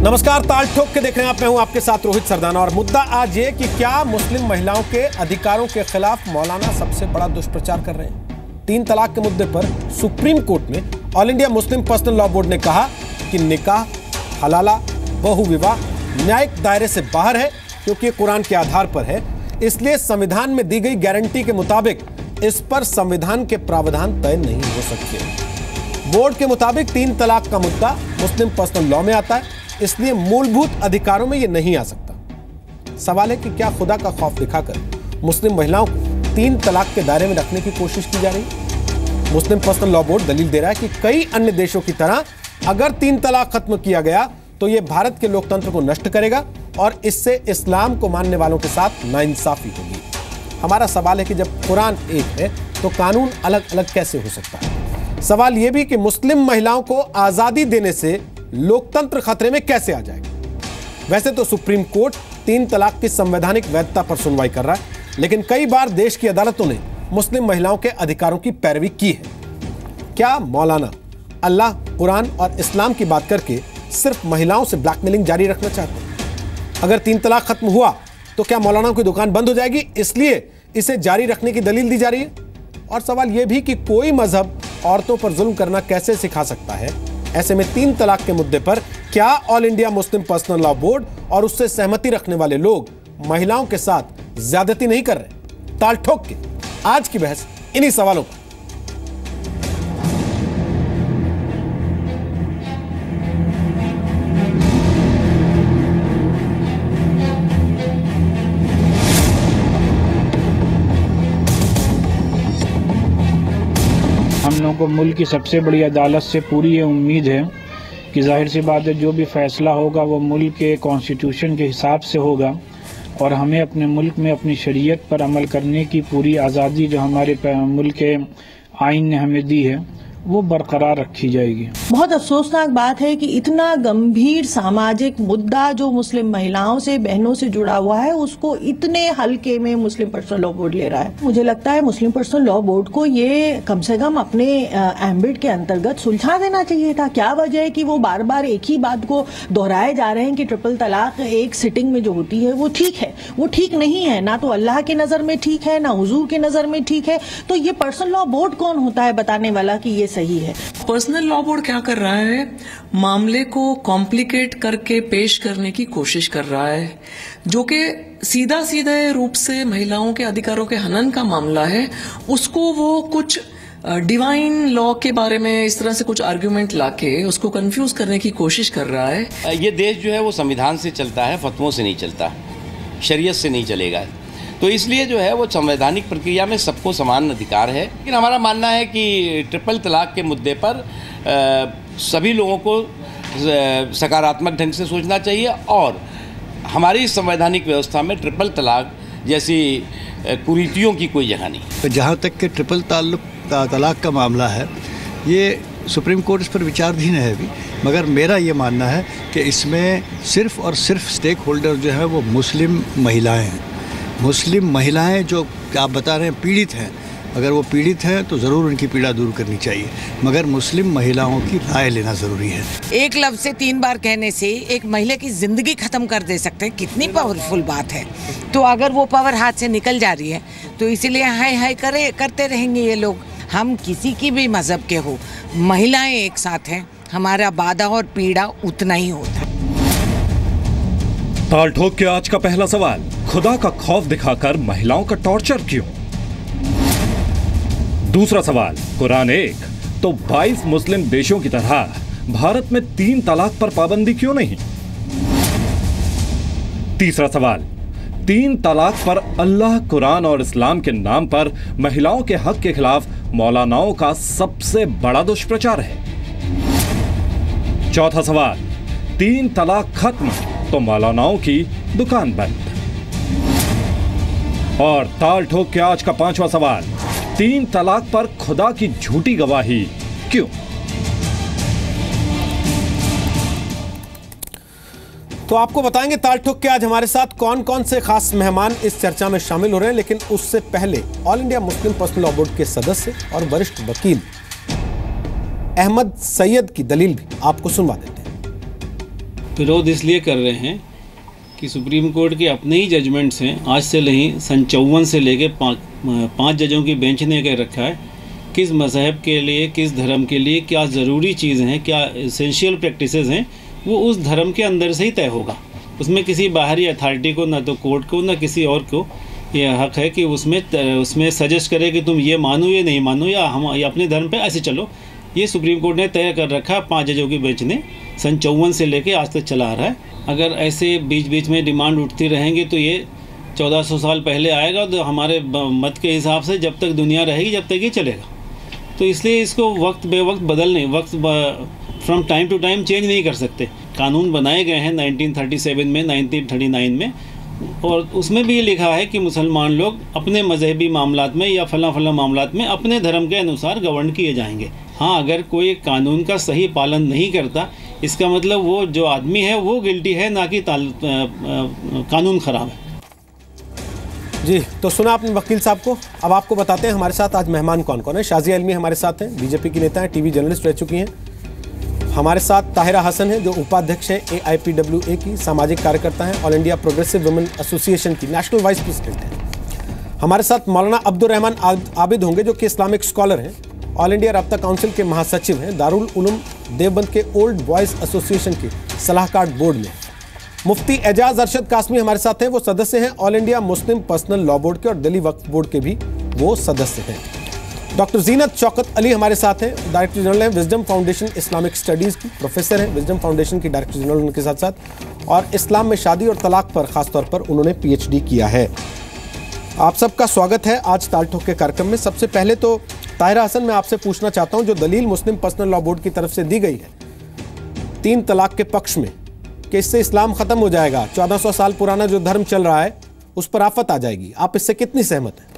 नमस्कार, ताल ठोक के देख रहे हैं आप। मैं हूं आपके साथ रोहित सरदाना और मुद्दा आज ये कि क्या मुस्लिम महिलाओं के अधिकारों के खिलाफ मौलाना सबसे बड़ा दुष्प्रचार कर रहे हैं। 3 तलाक के मुद्दे पर सुप्रीम कोर्ट में all India Muslim personal law board ने कहा कि निकाह, हलाला, बहुविवाह न्यायिक दायरे से बाहर है क्योंकि ये कुरान के आधार पर है, इसलिए संविधान में दी गई गारंटी के मुताबिक इस पर संविधान के प्रावधान तय नहीं हो सकते। बोर्ड के मुताबिक 3 तलाक का मुद्दा मुस्लिम पर्सनल लॉ में आता है, इसलिए मूलभूत अधिकारों में यह नहीं आ सकता। सवाल है कि क्या खुदा का खौफ दिखाकर मुस्लिम महिलाओं को 3 तलाक के दायरे में रखने की कोशिश की जा रही है। मुस्लिम पर्सनल लॉ बोर्ड दलील दे रहा है कि कई अन्य देशों की तरह अगर 3 तलाक खत्म किया गया तो यह भारत के लोकतंत्र को नष्ट करेगा और इससे इस्लाम को मानने वालों के साथ नाइंसाफी होगी। हमारा सवाल है कि जब कुरान एक है तो कानून अलग अलग कैसे हो सकता है। सवाल यह भी कि मुस्लिम महिलाओं को आजादी देने से लोकतंत्र खतरे में कैसे आ जाएगा। वैसे तो सुप्रीम कोर्ट 3 तलाक की संवैधानिक वैधता पर सुनवाई कर रहा है, लेकिन कई बार देश की अदालतों ने मुस्लिम महिलाओं के अधिकारों की पैरवी की है। क्या मौलाना अल्लाह, कुरान और इस्लाम की बात करके सिर्फ महिलाओं से ब्लैकमेलिंग जारी रखना चाहते हैं? अगर 3 तलाक खत्म हुआ तो क्या मौलाना की दुकान बंद हो जाएगी, इसलिए इसे जारी रखने की दलील दी जा रही है? और सवाल यह भी कि कोई मजहब औरतों पर जुल्म करना कैसे सिखा सकता है। ऐसे में 3 तलाक के मुद्दे पर क्या all India Muslim personal law board और उससे सहमति रखने वाले लोग महिलाओं के साथ ज्यादती नहीं कर रहे? ताल ठोक के आज की बहस इन्हीं सवालों पर। हम लोगों को मुल्क की सबसे बड़ी अदालत से पूरी ये उम्मीद है कि जाहिर सी बात है जो भी फैसला होगा वो मुल्क के कॉन्स्टिट्यूशन के हिसाब से होगा और हमें अपने मुल्क में अपनी शरीयत पर अमल करने की पूरी आज़ादी जो हमारे मुल्क के आइन ने हमें दी है वो बरकरार रखी जाएगी। बहुत अफसोसनाक बात है कि इतना गंभीर सामाजिक मुद्दा जो मुस्लिम महिलाओं से, बहनों से जुड़ा हुआ है, उसको इतने हल्के में मुस्लिम पर्सनल लॉ बोर्ड ले रहा है। मुझे लगता है मुस्लिम पर्सनल लॉ बोर्ड को ये कम से कम अपने एम्बिट के अंतर्गत सुलझा देना चाहिए था। क्या वजह है कि वो बार बार एक ही बात को दोहराए जा रहे हैं कि ट्रिपल तलाक एक सिटिंग में जो होती है वो ठीक है। वो ठीक नहीं है, ना तो अल्लाह की नजर में ठीक है, ना हुजूर की नजर में ठीक है। तो ये पर्सनल लॉ बोर्ड कौन होता है बताने वाला कि ये सही है? पर्सनल लॉ बोर्ड क्या कर रहा है, मामले को कॉम्प्लिकेट करके पेश करने की कोशिश कर रहा है, जो कि सीधा सीधे रूप से महिलाओं के अधिकारों के हनन का मामला है, उसको वो कुछ डिवाइन लॉ के बारे में इस तरह से कुछ आर्ग्यूमेंट लाके उसको कंफ्यूज करने की कोशिश कर रहा है। ये देश जो है वो संविधान से चलता है, फतवों से नहीं चलता, शरीयत से नहीं चलेगा। तो इसलिए जो है वो संवैधानिक प्रक्रिया में सबको समान अधिकार है। लेकिन हमारा मानना है कि ट्रिपल तलाक के मुद्दे पर सभी लोगों को सकारात्मक ढंग से सोचना चाहिए और हमारी संवैधानिक व्यवस्था में ट्रिपल तलाक जैसी कुरीतियों की कोई जगह नहीं। तो जहाँ तक कि ट्रिपल तलाक का मामला है, ये सुप्रीम कोर्ट इस पर विचाराधीन है अभी, मगर मेरा ये मानना है कि इसमें सिर्फ़ और सिर्फ स्टेक होल्डर जो है वो मुस्लिम महिलाएँ हैं। मुस्लिम महिलाएं जो आप बता रहे हैं पीड़ित हैं, अगर वो पीड़ित हैं तो ज़रूर उनकी पीड़ा दूर करनी चाहिए, मगर मुस्लिम महिलाओं की राय लेना ज़रूरी है। एक लफ्ज़ से 3 बार कहने से एक महिला की ज़िंदगी ख़त्म कर दे सकते हैं, कितनी पावरफुल बात है। तो अगर वो पावर हाथ से निकल जा रही है तो इसीलिए हाय हाय करते रहेंगे ये लोग। हम किसी की भी मज़हब के हो, महिलाएं एक साथ हैं, हमारा बाधा और पीड़ा उतना ही होता है। ताल ठोक के आज का पहला सवाल, खुदा का खौफ दिखाकर महिलाओं का टॉर्चर क्यों? दूसरा सवाल, कुरान एक तो 22 मुस्लिम देशों की तरह भारत में 3 तलाक पर पाबंदी क्यों नहीं? तीसरा सवाल, 3 तलाक पर अल्लाह, कुरान और इस्लाम के नाम पर महिलाओं के हक के खिलाफ मौलानाओं का सबसे बड़ा दुष्प्रचार है। चौथा सवाल, 3 तलाक खत्म तो मौलानाओं की दुकान बंद। और ताल ठोक के आज का 5वां सवाल, 3 तलाक पर खुदा की झूठी गवाही क्यों? तो आपको बताएंगे ताल ठोक के आज हमारे साथ कौन कौन से खास मेहमान इस चर्चा में शामिल हो रहे हैं, लेकिन उससे पहले all India Muslim personal law board के सदस्य और वरिष्ठ वकील अहमद सैयद की दलील भी आपको सुनवा देते हैं। विरोध इसलिए कर रहे हैं कि सुप्रीम कोर्ट के अपने ही जजमेंट्स हैं, आज से नहीं, सन 54 से लेके 5 जजों की बेंच ने कह रखा है किस मज़हब के लिए, किस धर्म के लिए क्या ज़रूरी चीज़ हैं, क्या एसेंशियल प्रैक्टिसेस हैं, वो उस धर्म के अंदर से ही तय होगा। उसमें किसी बाहरी अथॉरिटी को, ना तो कोर्ट को, ना किसी और को ये हक है कि उसमें सजेस्ट करे कि तुम ये मानो या नहीं मानो, या हम या अपने धर्म पे ऐसे चलो। ये सुप्रीम कोर्ट ने तय कर रखा, 5 जजों की बेंच ने, सन 54 से लेके आज तक चला आ रहा है। अगर ऐसे बीच बीच में डिमांड उठती रहेंगी तो ये 1400 साल पहले आएगा, तो हमारे मत के हिसाब से जब तक दुनिया रहेगी जब तक ये चलेगा। तो इसलिए इसको वक्त बे वक्त from time to time change नहीं कर सकते। कानून बनाए गए हैं 1937 में, 1939 में, और उसमें भी ये लिखा है कि मुसलमान लोग अपने मजहबी मामलात में या फला मामलात में अपने धर्म के अनुसार गवर्न किए जाएंगे। हाँ, अगर कोई कानून का सही पालन नहीं करता, इसका मतलब वो जो आदमी है वो गिल्टी है, ना कि कानून ख़राब है। जी, तो सुना आपने वकील साहब को। अब आपको बताते हैं हमारे साथ आज मेहमान कौन कौन है। शाजिया इल्मी हमारे साथ हैं, बीजेपी की नेता हैं, टीवी जर्नलिस्ट रह चुकी हैं। हमारे साथ ताहिरा हसन है जो उपाध्यक्ष हैं AIPWA की, सामाजिक कार्यकर्ता हैं, all India progressive women association की नेशनल वाइस प्रेसिडेंट हैं। हमारे साथ मौलाना अब्दुल रहमान आबिद होंगे जो कि इस्लामिक स्कॉलर हैं, ऑल इंडिया राब्ता काउंसिल के महासचिव हैं, दारुल उलूम देवबंद के ओल्ड बॉयज़ एसोसिएशन के सलाहकार बोर्ड में। मुफ्ती एजाज अरशद कासमी हमारे साथ हैं, वो सदस्य हैं all India Muslim personal law board के, और दिल्ली वक्फ बोर्ड के भी वो सदस्य हैं। डॉक्टर जीनत शौकत अली हमारे साथ हैं, डायरेक्टर जनरल हैं विजडम फाउंडेशन इस्लामिक स्टडीज़ की, प्रोफेसर हैं विजडम फाउंडेशन की डायरेक्टर जनरल उनके साथ साथ, और इस्लाम में शादी और तलाक पर ख़ासतौर पर उन्होंने PhD किया है। आप सबका स्वागत है आज ताल ठोक के कार्यक्रम में। सबसे पहले तो ताहिरा हसन, मैं आपसे पूछना चाहता हूं, जो दलील मुस्लिम पर्सनल लॉ बोर्ड की तरफ से दी गई है 3 तलाक के पक्ष में कि इससे इस्लाम खत्म हो जाएगा, 1400 साल पुराना जो धर्म चल रहा है उस पर आफत आ जाएगी, आप इससे कितनी सहमत हैं?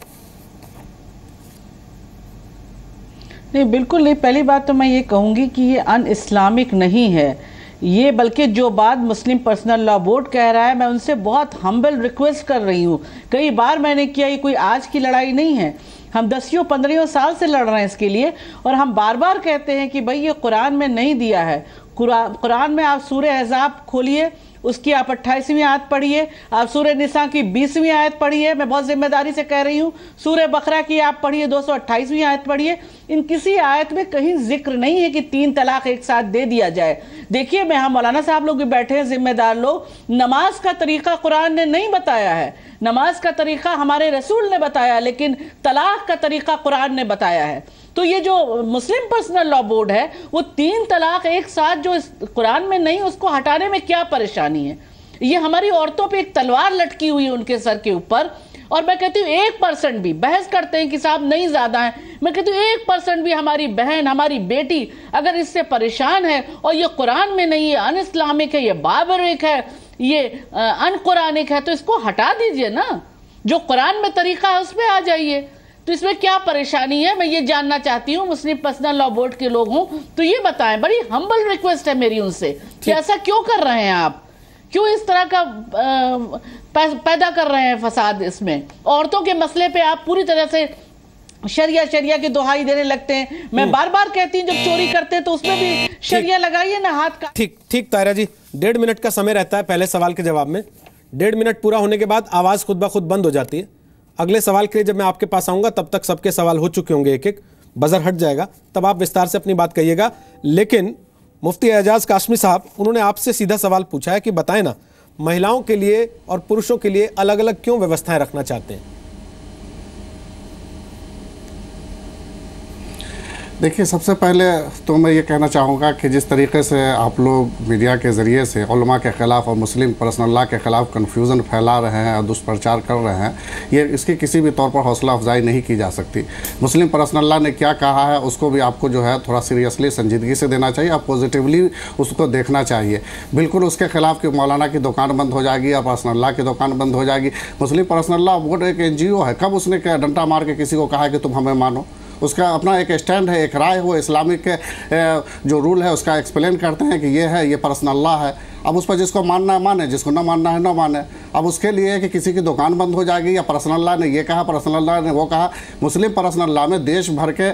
नहीं, बिल्कुल नहीं। पहली बात तो मैं ये कहूँगी कि ये अन इस्लामिक नहीं है ये, बल्कि जो बात मुस्लिम पर्सनल लॉ बोर्ड कह रहा है, मैं उनसे बहुत हम्बल रिक्वेस्ट कर रही हूँ। कई बार मैंने किया, ये कोई आज की लड़ाई नहीं है, हम 10-15 साल से लड़ रहे हैं इसके लिए, और हम बार बार कहते हैं कि भाई ये कुरान में नहीं दिया है। कुरान में आप सूरह अहज़ाब खोलिए, उसकी आप 28वीं आयत पढ़िए, आप सूरह निसा की 20वीं आयत पढ़िए, मैं बहुत जिम्मेदारी से कह रही हूँ, सूरह बकरा की आप पढ़िए 228वीं आयत पढ़िए। इन किसी आयत में कहीं जिक्र नहीं है कि 3 तलाक एक साथ दे दिया जाए। देखिए, मैं हम मौलाना साहब लोग भी बैठे हैं, जिम्मेदार लोग, नमाज का तरीका कुरान ने नहीं बताया है, नमाज का तरीका हमारे रसूल ने बताया, लेकिन तलाक का तरीका कुरान ने बताया है। तो ये जो मुस्लिम पर्सनल लॉ बोर्ड है, वो 3 तलाक एक साथ जो कुरान में नहीं, उसको हटाने में क्या परेशानी है? ये हमारी औरतों पे एक तलवार लटकी हुई है उनके सर के ऊपर। और मैं कहती हूँ 1% भी, बहस करते हैं कि साहब नहीं ज्यादा है, मैं कहती हूँ 1% भी हमारी बहन, हमारी बेटी अगर इससे परेशान है और ये कुरान में नहीं है, अन इस्लामिक है, ये बाबरिक है, ये अन कुरानिक है, तो इसको हटा दीजिए ना। जो कुरान में तरीका है उसमें आ जाइए, तो इसमें क्या परेशानी है? मैं ये जानना चाहती हूँ। मुस्लिम पर्सनल लॉ बोर्ड के लोग हों तो ये बताएं, बड़ी हम्बल रिक्वेस्ट है मेरी उनसे कि ऐसा क्यों कर रहे हैं आप, क्यों इस तरह का पैदा कर रहे हैं फसाद? इसमें औरतों के मसले पे आप पूरी तरह से शरिया की दुहाई देने लगते हैं। मैं बार बार कहती हूँ जब चोरी करते हैं तो उसमें भी शरिया लगाइए ना, हाथ का। ठीक ताहिरा जी, 1.5 मिनट का समय रहता है पहले सवाल के जवाब में। 1.5 मिनट पूरा होने के बाद आवाज खुद ब खुद बंद हो जाती है। अगले सवाल के लिए जब मैं आपके पास आऊंगा तब तक सबके सवाल हो चुके होंगे, एक बजर हट जाएगा, तब आप विस्तार से अपनी बात कहिएगा। लेकिन मुफ्ती एजाज कासमी साहब, उन्होंने आपसे सीधा सवाल पूछा है कि बताएं ना, महिलाओं के लिए और पुरुषों के लिए अलग अलग क्यों व्यवस्थाएं रखना चाहते हैं? देखिए, सबसे पहले तो मैं ये कहना चाहूँगा कि जिस तरीके से आप लोग मीडिया के ज़रिए से उलमा के ख़िलाफ़ और मुस्लिम पर्सनल लॉ के ख़िलाफ़ कन्फ्यूज़न फैला रहे हैं और दुष्प्रचार कर रहे हैं, ये इसकी किसी भी तौर पर हौसला अफजाई नहीं की जा सकती। मुस्लिम पर्सनल लॉ ने क्या कहा है उसको भी आपको जो है थोड़ा सीरियसली, संजीदगी से देना चाहिए, आप पॉजिटिवली उसको देखना चाहिए। बिल्कुल उसके ख़िलाफ़ कि मौलाना की दुकान बंद हो जाएगी या पर्सनल लॉ की दुकान बंद हो जाएगी। मुस्लिम पर्सनल लॉ बोर्ड एक NGO है, कब उसने क्या डंडा मार के किसी को कहा कि तुम हमें मानो? उसका अपना एक स्टैंड है, एक राय है, वो इस्लामिक जो रूल है उसका एक्सप्लेन करते हैं कि ये है, ये पर्सनल लॉ है। अब उस पर जिसको मानना है माने, जिसको ना मानना है ना माने। अब उसके लिए कि किसी की दुकान बंद हो जाएगी या पर्सनल लॉ ने ये कहा, पर्सनल लॉ ने वो कहा। मुस्लिम पर्सनल लॉ में देश भर के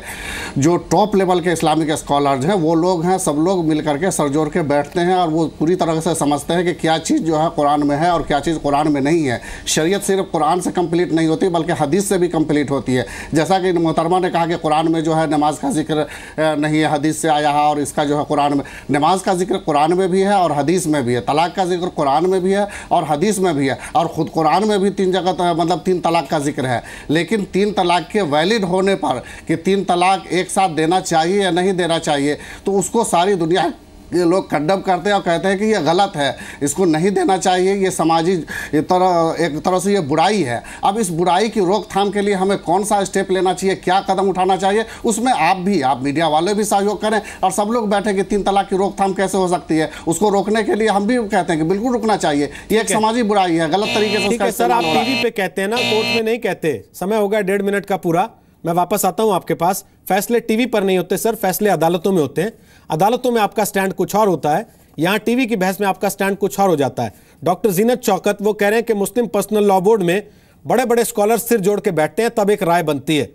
जो टॉप लेवल के इस्लामिक स्कॉलर्स हैं वो लोग हैं, सब लोग मिल करके सर जोड़ के बैठते हैं और वो पूरी तरह से समझते हैं कि क्या चीज़ जो है कुरान में है और क्या चीज़ कुरान में नहीं है। शरीयत सिर्फ कुरान से कंप्लीट नहीं होती बल्कि हदीस से भी कंप्लीट होती है। जैसा कि मोहतरमा ने कहा कि कुरान में जो है नमाज का जिक्र नहीं है, हदीस से आया है, और इसका जो है कुरान में नमाज का जिक्र कुरान में भी है और हदीस में भी है, तलाक का जिक्र कुरान में भी है और हदीस में भी है, और ख़ुद कुरान में भी 3 जगह मतलब 3 तलाक का जिक्र है। लेकिन 3 तलाक के वैलिड होने पर कि 3 तलाक एक साथ देना चाहिए या नहीं देना चाहिए, तो उसको सारी दुनिया ये लोग कंडम करते हैं और कहते हैं कि ये गलत है, इसको नहीं देना चाहिए, ये समाजी एक तरह से ये बुराई है। अब इस बुराई की रोकथाम के लिए हमें कौन सा स्टेप लेना चाहिए, क्या कदम उठाना चाहिए, उसमें आप मीडिया वाले भी सहयोग करें और सब लोग बैठे कि 3 तलाक की रोकथाम कैसे हो सकती है। उसको रोकने के लिए हम भी कहते हैं कि बिल्कुल रुकना चाहिए, ये एक समाजी बुराई है, गलत तरीके से। सर, आप टीवी पे कहते हैं ना, कोर्ट में नहीं कहते। समय हो गया 1.5 मिनट का पूरा, मैं वापस आता हूं आपके पास। फैसले टीवी पर नहीं होते सर, फैसले अदालतों में होते हैं। अदालतों में आपका स्टैंड कुछ और होता है, यहां टीवी की बहस में आपका स्टैंड कुछ और हो जाता है। डॉक्टर जीनत चौकत वो कह रहे हैं कि मुस्लिम पर्सनल लॉ बोर्ड में बड़े बड़े स्कॉलर सिर जोड़ के बैठते हैं, तब एक राय बनती है,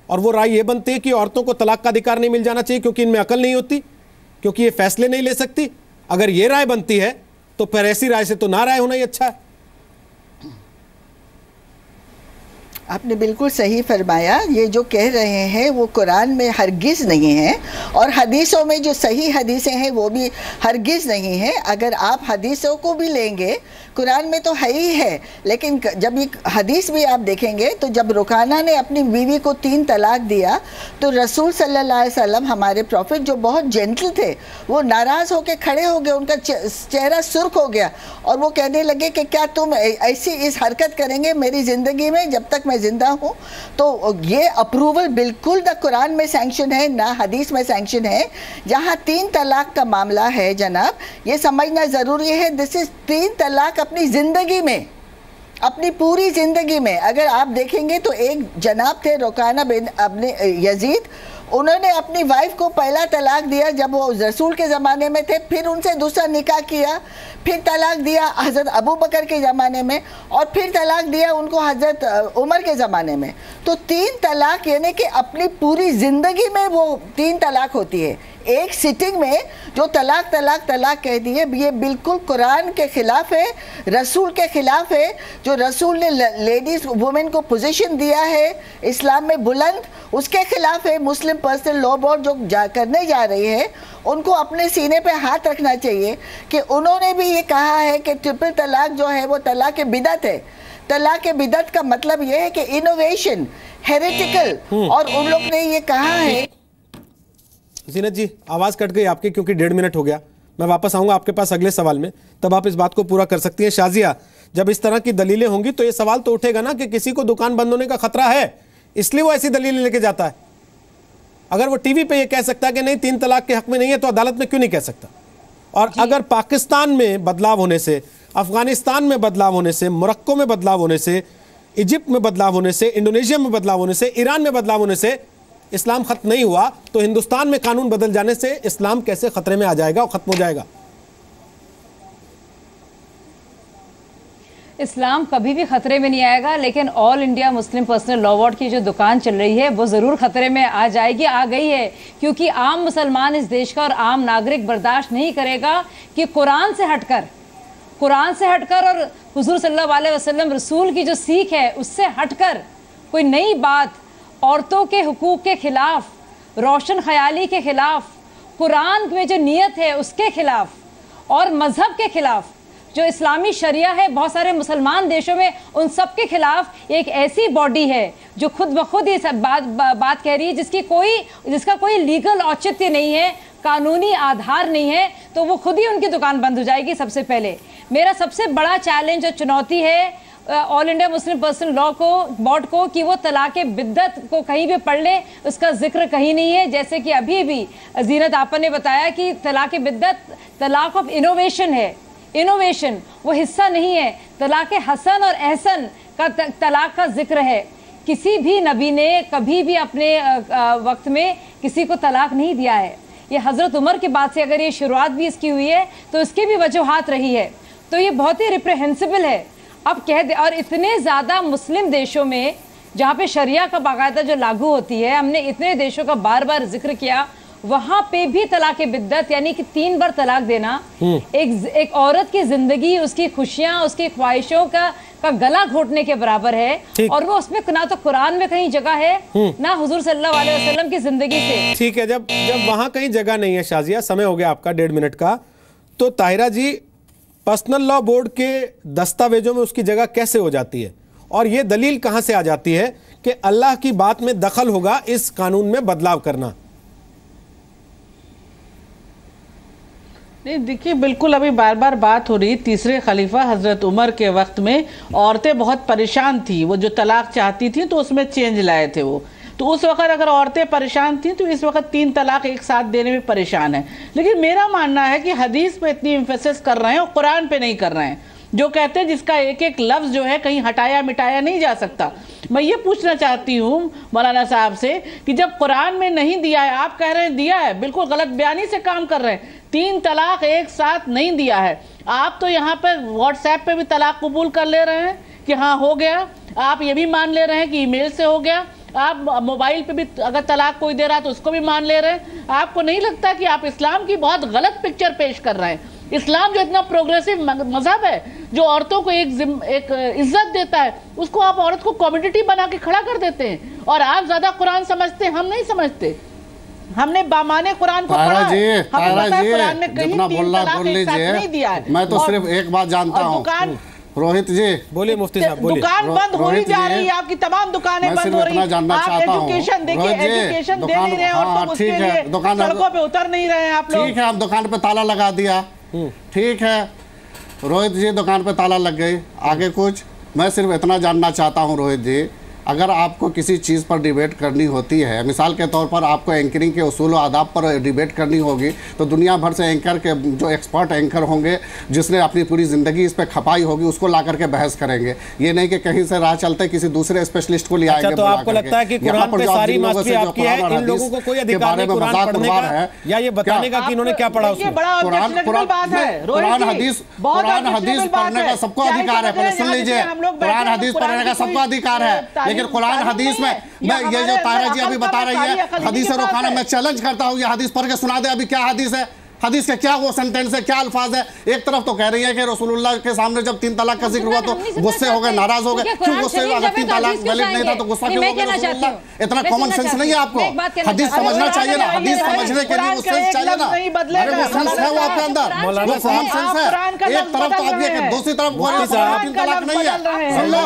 और वो राय ये बनती है कि औरतों को तलाक का अधिकार नहीं मिल जाना चाहिए क्योंकि इनमें अकल नहीं होती, क्योंकि ये फैसले नहीं ले सकती। अगर ये राय बनती है तो फिर ऐसी राय से तो ना राय होना ही अच्छा है। आपने बिल्कुल सही फरमाया। ये जो कह रहे हैं वो कुरान में हरगिज़ नहीं है, और हदीसों में जो सही हदीसें हैं वो भी हरगिज़ नहीं है। अगर आप हदीसों को भी लेंगे, कुरान में तो है ही है, लेकिन जब ये हदीस भी आप देखेंगे तो जब रुकाना ने अपनी बीवी को 3 तलाक दिया तो रसूल सल्लल्लाहु अलैहि वसल्लम, हमारे प्रॉफिट जो बहुत जेंटल थे, वो नाराज़ होकर खड़े हो गए, उनका चेहरा सुर्ख हो गया और वो कहने लगे कि क्या तुम ऐसी इस हरकत करेंगे मेरी ज़िंदगी में जब तक मैं जिंदा हूँ। तो ये अप्रूवल बिल्कुल ना कुरान में सैंक्शन है ना हदीस में सैंक्शन है। जहाँ 3 तलाक का मामला है जनाब, ये समझना ज़रूरी है, दिस इज़ 3 तलाक अपनी ज़िंदगी में, अपनी पूरी ज़िंदगी में। अगर आप देखेंगे तो एक जनाब थे रुकाना बिन अपने यजीद, उन्होंने अपनी वाइफ को पहला तलाक दिया जब वो रसूल के ज़माने में थे, फिर उनसे दूसरा निकाह किया, फिर तलाक दिया हज़रत अबू बकर के ज़माने में, और फिर तलाक दिया उनको हज़रत उमर के ज़माने में। तो 3 तलाक यानी कि अपनी पूरी ज़िंदगी में वो 3 तलाक होती है। एक सिटिंग में जो तलाक तलाक तलाक कह दिए, ये बिल्कुल कुरान के ख़िलाफ़ है, रसूल के ख़िलाफ़ है। जो रसूल ने लेडीज़ वुमेन को पोजीशन दिया है इस्लाम में बुलंद, उसके ख़िलाफ़ है। मुस्लिम पर्सनल लॉ बोर्ड जो करने जा रही है, उनको अपने सीने पे हाथ रखना चाहिए कि उन्होंने भी ये कहा है कि ट्रिपल तलाक जो है वो तलाक बिदअत है। तलाक बिदअत का मतलब ये है कि इनोवेशन, हेरेटिकल, और उन लोग ने ये कहा है। जीनत जी, आवाज़ कट गई आपकी क्योंकि 1.5 मिनट हो गया। मैं वापस आऊँगा आपके पास अगले सवाल में, तब आप इस बात को पूरा कर सकती हैं। शाजिया, जब इस तरह की दलीलें होंगी तो ये सवाल तो उठेगा ना कि किसी को दुकान बंद होने का खतरा है, इसलिए वो ऐसी दलीलें लेके जाता है। अगर वो टीवी पे ये कह सकता है कि नहीं 3 तलाक के हक में नहीं है, तो अदालत में क्यों नहीं कह सकता? और अगर पाकिस्तान में बदलाव होने से, अफगानिस्तान में बदलाव होने से, मोरक्को में बदलाव होने से, इजिप्ट में बदलाव होने से, इंडोनेशिया में बदलाव होने से, ईरान में बदलाव होने से इस्लाम खत्म नहीं हुआ, तो हिंदुस्तान में कानून बदल जाने से इस्लाम कैसे खतरे में आ जाएगा और खत्म हो जाएगा? इस्लाम कभी भी खतरे में नहीं आएगा, लेकिन all India Muslim personal law board की जो दुकान चल रही है वो ज़रूर खतरे में आ जाएगी, आ गई है। क्योंकि आम मुसलमान इस देश का और आम नागरिक बर्दाश्त नहीं करेगा कि कुरान से हटकर और हुजूर सल्लल्लाहु अलैहि वसल्लम रसूल की जो सीख है उससे हटकर कोई नई बात औरतों के हुकूक के खिलाफ, रोशन ख्याली के खिलाफ, कुरान में जो नियत है उसके खिलाफ और मज़हब के खिलाफ, जो इस्लामी शरिया है बहुत सारे मुसलमान देशों में, उन सब के खिलाफ एक ऐसी बॉडी है जो खुद ब खुद ये सब बात कह रही है, जिसका कोई लीगल औचित्य नहीं है, कानूनी आधार नहीं है, तो वो खुद ही उनकी दुकान बंद हो जाएगी। सबसे पहले मेरा सबसे बड़ा चैलेंज और चुनौती है all India Muslim personal law board को कि वो तलाक बिद्दत को कहीं भी पढ़ ले, उसका जिक्र कहीं नहीं है। जैसे कि अभी भी जीनत आपा ने बताया कि तलाक बिद्दत तलाक ऑफ इनोवेशन है, इनोवेशन वो हिस्सा नहीं है। तलाक हसन और एहसन का तलाक का जिक्र है। किसी भी नबी ने कभी भी अपने वक्त में किसी को तलाक नहीं दिया है। ये हजरत उमर के बाद से अगर ये शुरुआत भी इसकी हुई है तो इसकी भी वजूहात रही है, तो ये बहुत ही रिप्रेहेंसिबल है। अब कह दे, और इतने ज़्यादा मुस्लिम देशों में जहाँ पे शरिया का बाकायदा जो लागू होती है, हमने इतने देशों का बार बार जिक्र किया, वहां पे भी तलाक बिद्दत यानी कि 3 बार तलाक देना एक औरत की जिंदगी, उसकी खुशियां, उसकी ख्वाहिशों का गला घोटने के बराबर है। और वो उसमें ना तो कुरान में कहीं जगह है ना हुजूर सल्लल्लाहु अलैहि वसल्लम की जिंदगी से। ठीक है, जब वहां कहीं जगह नहीं है, शाजिया समय हो गया आपका 1.5 मिनट का, तो ताहिरा जी पर्सनल लॉ बोर्ड के दस्तावेजों में उसकी जगह कैसे हो जाती है, और ये दलील कहां से आ जाती है कि अल्लाह की बात में दखल होगा इस कानून में बदलाव करना? नहीं देखिए, बिल्कुल अभी बार बार बात हो रही, तीसरे खलीफा हजरत उमर के वक्त में औरतें बहुत परेशान थी, वो जो तलाक चाहती थी तो उसमें चेंज लाए थे वो, तो उस वक्त अगर औरतें परेशान थी तो इस वक्त 3 तलाक एक साथ देने में परेशान है। लेकिन मेरा मानना है कि हदीस पे इतनी एम्फेसिस कर रहे हैं और कुरान पे नहीं कर रहे हैं, जो कहते हैं जिसका एक एक लफ्ज जो है कहीं हटाया मिटाया नहीं जा सकता। मैं ये पूछना चाहती हूँ मौलाना साहब से कि जब कुरान में नहीं दिया है, आप कह रहे हैं दिया है, बिल्कुल गलत बयानी से काम कर रहे हैं, 3 तलाक एक साथ नहीं दिया है। आप तो यहाँ पर व्हाट्सएप पे भी तलाक कबूल कर ले रहे हैं कि हाँ हो गया, आप ये भी मान ले रहे हैं कि ईमेल से हो गया, आप मोबाइल पे भी अगर तलाक कोई दे रहा है तो उसको भी मान ले रहे हैं। आपको नहीं लगता कि आप इस्लाम की बहुत गलत पिक्चर पेश कर रहे हैं? इस्लाम जो इतना प्रोग्रेसिव मजहब है, जो औरतों को एक इज्जत देता है, उसको आप औरत को कमोडिटी बना के खड़ा कर देते हैं। और आप ज्यादा कुरान समझते हैं, हम नहीं समझते। हमने बामाने कुरान को पढ़ा है, हमें पता है कुरान में कहीं 3 तलाक एक साथ नहीं दिया है। मैं तो सिर्फ एक बात जानता हूँ, रोहित जी बोलिए, मुफ्ती साहब बोलिए। दुकान बंद हो ही जा रही है, आपकी तमाम दुकानें बंद हो रही हैं। आप एजुकेशन देखिए, एजुकेशन दे नहीं रहे और तो उसके लिए सड़कों पे उतर नहीं रहे हैं आप लोग। ठीक है, आप दुकान पे ताला लगा दिया, ठीक है रोहित जी, दुकान पे ताला लग गई, आगे कुछ? मैं सिर्फ इतना जानना चाहता हूं रोहित जी, अगर आपको किसी चीज़ पर डिबेट करनी होती है, मिसाल के तौर पर आपको एंकरिंग के उसूल और आदाब पर डिबेट करनी होगी, तो दुनिया भर से एंकर के जो एक्सपर्ट एंकर होंगे, जिसने अपनी पूरी ज़िंदगी इस पर खपाई होगी, उसको ला करके बहस करेंगे। ये नहीं कि कहीं से राह चलते किसी दूसरे स्पेशलिस्ट को ले आएंगे। तो आपको लगता है कि कुरान पे सारी मास्टरी आपकी है, इन लोगों को कोई अधिकार नहीं कुरान पढ़ने का या ये बताने का कि इन्होंने क्या पढ़ा उसमें? कुरान हदीस पढ़ने का सबको अधिकार है, पहले सुन लीजिए, कुरान हदीस पढ़ने का सबको अधिकार है, लेकिन कुरान हदीस में ये जो ताहिरा जी अभी बता रही है हदीस रोकाना, मैं चैलेंज करता हूँ, ये हदीस पढ़ के सुना दे अभी क्या हदीस है, हदीस के क्या वो सेंटेंस है, क्या अल्फाज है। एक तरफ तो कह रही है कि रसूलुल्लाह के सामने जब 3 तलाक का जिक्र हुआ तो गुस्से हो गए, नाराज हो गए। क्यों गुस्से हुए? अगर 3 तलाक वैलिड नहीं था तो गुस्सा क्यों हो गया रसूलुल्लाह? इतना कॉमन सेंस नहीं है आपको? हदीस समझना चाहिए ना, हदीस समझने के लिए वो सेंस चाहिए ना। अरे वो सेंस है वो आपके अंदर, वो कॉमन सेंस है। एक तरफ तो आप ये कि दूसरी तरफ 3 तलाक नहीं है। सुन लो,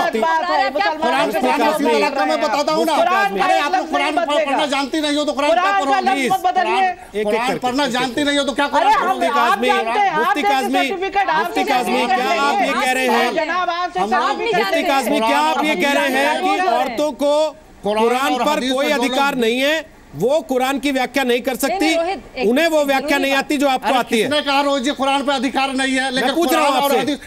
कुरान 3 तलाक का मैं बताता हूँ ना। अरे आप लोग कुरान पढ़ना जानती नहीं हो तो कुरान क्या पढ़ो? कुरान पढ़ना जानती नहीं हो तो क्या करो? मुफ्ती काज़मी, क्या आप ये कह रहे हैं, मुफ्ती काज़मी क्या आप ये कह रहे हैं कि औरतों को कुरान पर कोई अधिकार नहीं है, वो कुरान की व्याख्या नहीं कर सकती, उन्हें वो व्याख्या नहीं आती जो आपको आती है? किसने कहा रोज जी कुरान पे अधिकार नहीं है? लेकिन पूछ रहा हूँ आपसे,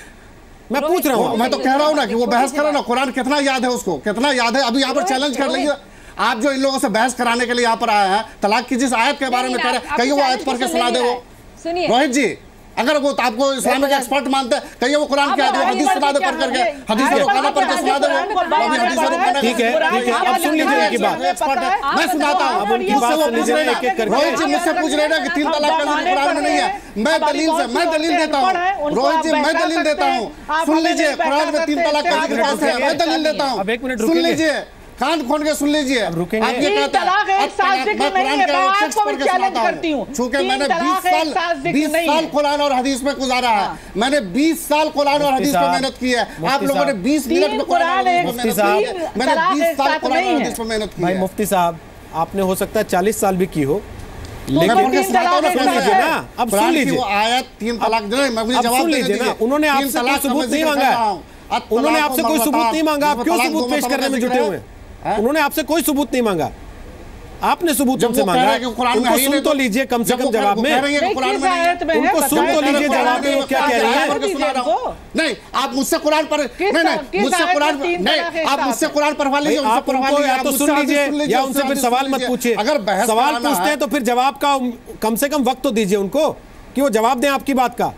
मैं पूछ रहा हूँ, मैं तो कह रहा हूँ ना कि वो बहस करो ना, कुरान कितना याद है उसको, कितना याद है। अभी यहाँ पर चैलेंज कर लेंगे आप, जो इन लोगों से बहस कराने के लिए यहाँ पर आए हैं, तलाक की जिस आयत के बारे में कह रहे हैं, कहीं वो आयत पढ़ के सुना दे। वो रोहित जी, अगर वो आपको इस्लामिक एक्सपर्ट मानते हैं, कहिए वो कुरान क्या है, हदीस सुना दे पढ़ करके, हदीस से रोकाना पढ़ के सुना दे। ठीक है, अब सुन लीजिए उनकी बात, मैं सुनाता हूँ। रोहित जी मुझसे पूछ रहे हैं कि 3 तलाक का जिक्र कुरान में नहीं है, मैं दलील देता हूँ। रोहित जी मैं दलील देता हूँ, सुन लीजिए, कुरान में 3 तलाक का जिक्र कैसे है, मैं दलील देता हूँ, सुन लीजिए, कान खोल के सुन लीजिए। आप ये कहते हैं, चूंकि मैंने 20 साल कुरान और हदीस में गुजारा है, मैंने 20 साल कुरान और हदीस पे मेहनत की है। आप लोगों ने 20 मिनट में कुरान मैंने 20 साल कुरान और हदीस पे मेहनत की है। मुफ्ती साहब, आपने हो सकता है 40 साल भी की हो, लेकिन सुन लीजिए ना, अब सुन लीजिए, आयत 3 तलाक मुझे जवाब दीजिए। उन्होंने आपसे कोई सबूत नहीं मांगा, उन्होंने आपसे कोई सबूत नहीं मांगा, आप क्यों सबूत पेश करने में जुटे हुए हैं? उन्होंने आपसे कोई सबूत नहीं मांगा, आपने सबूत हमसे मांगा है, उनको सुन तो लीजिए कम से कम जवाब में, उनको सुन तो लीजिए जवाब में वो क्या कह रही है। नहीं आप मुझसे कुरान पर मुझसे कुरान नहीं, आप मुझसे कुरान पढ़वा लीजिए, आप उनको या तो सुन लीजिए या उनसे फिर सवाल मत पूछिए। अगर सवाल पूछते हैं तो फिर जवाब का कम से कम वक्त तो दीजिए उनको कि वो जवाब दें आपकी बात का।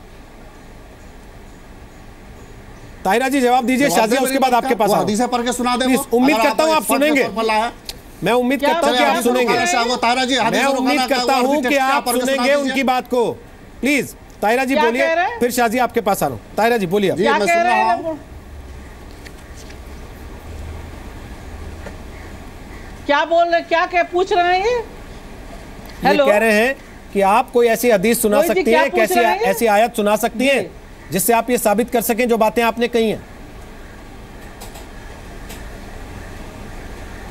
ताहिरा जी जवाब दीजिए, शाजिया उसके बाद आपके पास हदीसें पढ़ के सुना दें। उम्मीद करता हूं आप सुनेंगे, मैं उम्मीद करता हूं कि आप सुनेंगे, मैं उम्मीद करता हूं कि आप सुनेंगे उनकी बात को। प्लीज ताहिरा जी बोलिए, फिर शाजिया आपके पास आ रहा हूं। ताहिरा जी बोलिए। क्या बोल रहे, क्या पूछ रहे हैं ये? हेलो, कह रहे हैं कि आप कोई ऐसी हदीस सुना सकती हैं, कैसी ऐसी आयत सुना सकती हैं जिससे आप ये साबित कर सकें जो बातें आपने कही हैं।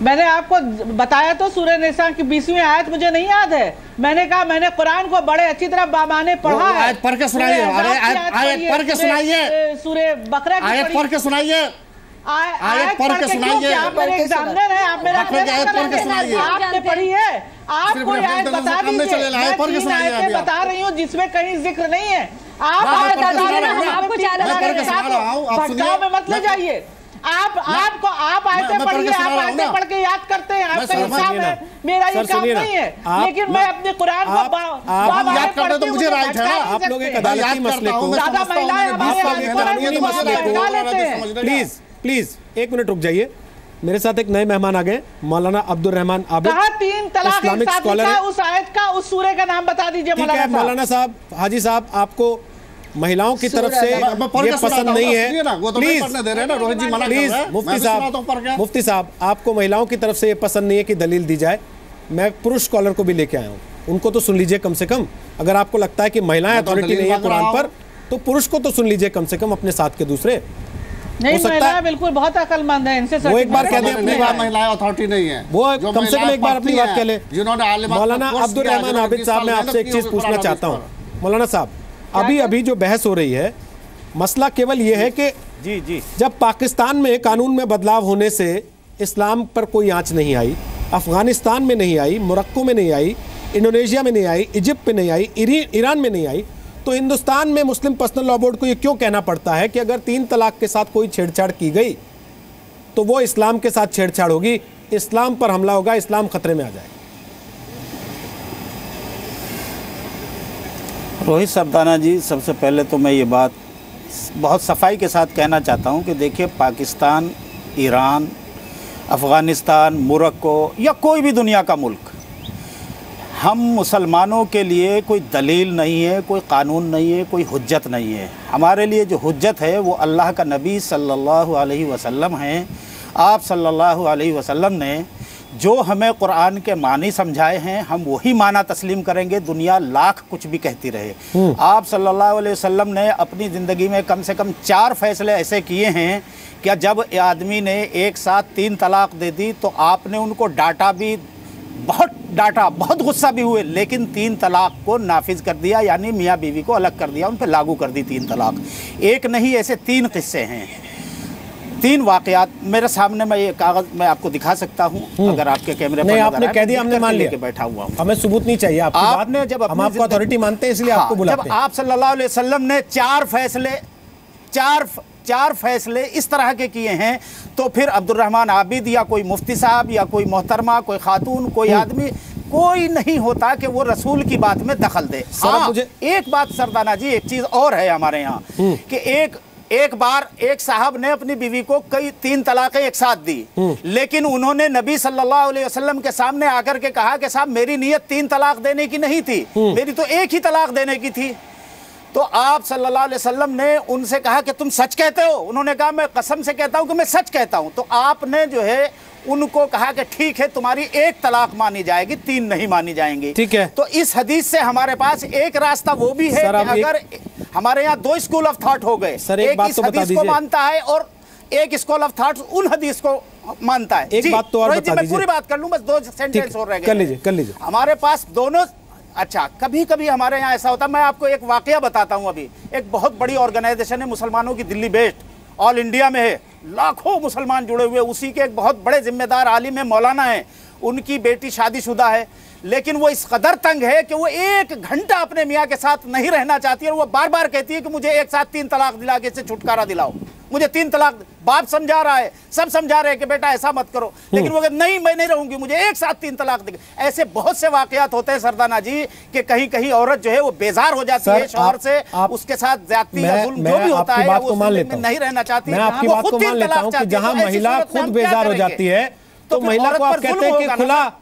मैंने आपको बताया तो सूरह निसा की 20वीं आयत मुझे नहीं याद है। मैंने कहा मैंने कुरान को बड़े अच्छी तरह बाबाने पढ़ा है। आयत पढ़ के सुनाइए, आयत पढ़ के सुनाइए, सूरह बकरा की आयत पढ़ के सुनाइए, आयत पढ़ के सुनाइए। आप मेरे एग्जामिनर हैं, आप मेरा आयत पढ़ के सुनाइए। आपने पढ़ी है, आप कोई आयत बता दीजिए। मैं 3 आयतें बता रही हूँ जिसमें कहीं जिक्र नहीं है। आप भटकाव में मत ले जाइए। आप आयतें पढ़िए, आप आयतें पढ़ के याद करते हैं, आपका हिसाब है, मेरा ये काम नहीं है। लेकिन मैं अपने कुरान को याद करते तो मुझे राइट है ना। आप लोग एक अदालती मसले को, ज्यादा महिलाएं प्लीज प्लीज एक मिनट रुक जाइए। मेरे साथ एक नए मेहमान आ गए, मौलाना अब्दुल रहमान आबिद, 3 तलाक इस्लामिक स्कॉलर है। उस आयत का, उस सूरे का नाम बता दीजिए मौलाना साहब। हाजी साहब, आपको महिलाओं की तरफ से ये पसंद नहीं है, प्लीज मुफ्ती साहब आपको महिलाओं की तरफ से ये पसंद नहीं है कि दलील दी जाए। मैं पुरुष स्कॉलर को भी लेके आया हूँ, उनको तो सुन लीजिए कम से कम। अगर आपको लगता है कि महिलाएं अथॉरिटी नहीं है कुरान पर, तो पुरुष को तो सुन लीजिए कम से कम, अपने साथ के दूसरे। नहीं, महिलाएं बिल्कुल बहुत अकलमंद है, इनसे वो एक बार कह दें अपनी बात, महिलाएं अथॉरिटी नहीं है, वो कम से कम एक बार अपनी बात कह ले। मौलाना अब्दुल रहमान आबिद साहब, मैं आपसे एक चीज पूछना चाहता हूँ। मौलाना साहब, अभी जो बहस हो रही है, मसला केवल ये है कि जी जब पाकिस्तान में कानून में बदलाव होने से इस्लाम पर कोई आंच नहीं आई, अफगानिस्तान में नहीं आई, मोरक्को में नहीं आई, इंडोनेशिया में नहीं आई, इजिप्ट में नहीं आई, ईरान में नहीं आई, तो हिंदुस्तान में मुस्लिम पर्सनल लॉ बोर्ड को ये क्यों कहना पड़ता है कि अगर 3 तलाक के साथ कोई छेड़छाड़ की गई तो वो इस्लाम के साथ छेड़छाड़ होगी, इस्लाम पर हमला होगा, इस्लाम खतरे में आ जाएगा? रोहित सरदाना जी, सबसे पहले तो मैं ये बात बहुत सफाई के साथ कहना चाहता हूँ कि देखिए, पाकिस्तान, ईरान, अफ़गानिस्तान, मोरक्को या कोई भी दुनिया का मुल्क, हम मुसलमानों के लिए कोई दलील नहीं है, कोई कानून नहीं है, कोई हुज्जत नहीं है। हमारे लिए जो हुज्जत है वो अल्लाह का नबी सल्लल्लाहु अलैहि वसल्लम हैं। आप सल्लल्लाहु अलैहि वसल्लम ने जो हमें कुरान के मानी समझाए हैं, हम वही माना तस्लीम करेंगे, दुनिया लाख कुछ भी कहती रहे। आप सल्लल्लाहु अलैहि वसल्लम ने अपनी ज़िंदगी में कम से कम 4 फैसले ऐसे किए हैं कि जब आदमी ने एक साथ 3 तलाक दे दी तो आपने उनको डांटा भी, बहुत डांटा, बहुत गुस्सा भी हुए, लेकिन 3 तलाक को नाफिज कर दिया, यानी मियाँ बीवी को अलग कर दिया, उन पर लागू कर दी 3 तलाक। एक नहीं, ऐसे 3 किस्से हैं, 3 वाक़यात मेरे सामने। मैं ये कागज़ मैं आपको दिखा सकता हूँ, अगर आपके कैमरे पर आपने कह दिया, हमने मान लिया, बैठा हुआ हूँ। हमें सबूत नहीं चाहिए आपने, जब हम आपको अथॉरिटी मानते हैं इसलिए आपको बुलाते हैं। जब आप सल्लल्लाहु अलैहि वसल्लम ने 4 फैसले इस तरह के किए हैं, तो फिर अब्दुल रहमान आबिद या कोई मुफ्ती साहब या कोई मोहतरमा, कोई खातून, कोई आदमी, कोई नहीं होता कि वो रसूल की बात में दखल दे। हाँ, मुझे एक बात सरदाना जी, एक चीज़ और है हमारे यहाँ कि एक बार एक साहब ने अपनी बीवी को कई 3 तलाक़ें एक साथ दी, लेकिन उन्होंने नबी सल्लल्लाहु अलैहि वसल्लम के सामने आकर के कहा कि साहब, मेरी नीयत 3 तलाक देने की नहीं थी, मेरी तो एक ही तलाक देने की थी। तो आप सल्लल्लाहु अलैहि वसल्लम ने उनसे कहा कि तुम सच कहते हो? उन्होंने कहा, मैं कसम से कहता हूं कि मैं सच कहता हूं। तो आपने जो है उनको कहा कि ठीक है, तुम्हारी 1 तलाक मानी जाएगी, 3 नहीं मानी जाएंगी। ठीक है। तो इस हदीस से हमारे पास एक रास्ता वो भी है कि अगर हमारे यहाँ 2 स्कूल ऑफ थॉट हो गए, एक इस हदीस को मानता है और एक स्कूल ऑफ थॉट उन हदीस को मानता है। एक बात तो और बता दीजिए, पूरी बात कर लूं, बस 2 सेंटेंस और रह गए। कर लीजिए। हमारे पास दोनों, अच्छा, कभी कभी हमारे यहाँ ऐसा होता है, मैं आपको एक वाकया बताता हूँ। अभी एक बहुत बड़ी ऑर्गेनाइजेशन है मुसलमानों की, दिल्ली बेस्ड, ऑल इंडिया में है, लाखों मुसलमान जुड़े हुए, उसी के एक बहुत बड़े जिम्मेदार आलिम है, मौलाना है, उनकी बेटी शादीशुदा है, लेकिन वो इस कदर तंग है कि वो 1 घंटा अपने मियाँ के साथ नहीं रहना चाहती है और वो बार बार कहती है कि मुझे एक साथ 3 तलाक दिला के इससे छुटकारा दिलाओ, मुझे 3 तलाक। बाप समझा रहा है, सब समझा रहे हैं कि बेटा ऐसा मत करो, लेकिन वो कहते नहीं मैं नहीं रहूंगी, मुझे एक साथ 3 तलाक दे। ऐसे बहुत से वाकयात होते हैं सरदाना जी कि कहीं कहीं औरत जो है वो बेजार हो जाती है शौहर से, उसके साथ ज्यादती या जुल्म जो भी होता है वो नहीं रहना चाहती है। मैं आपकी बात को मान लेता हूं कि जहां महिला खुद बेजार हो जाती है तो महिला को आप कहते हैं कि खुला,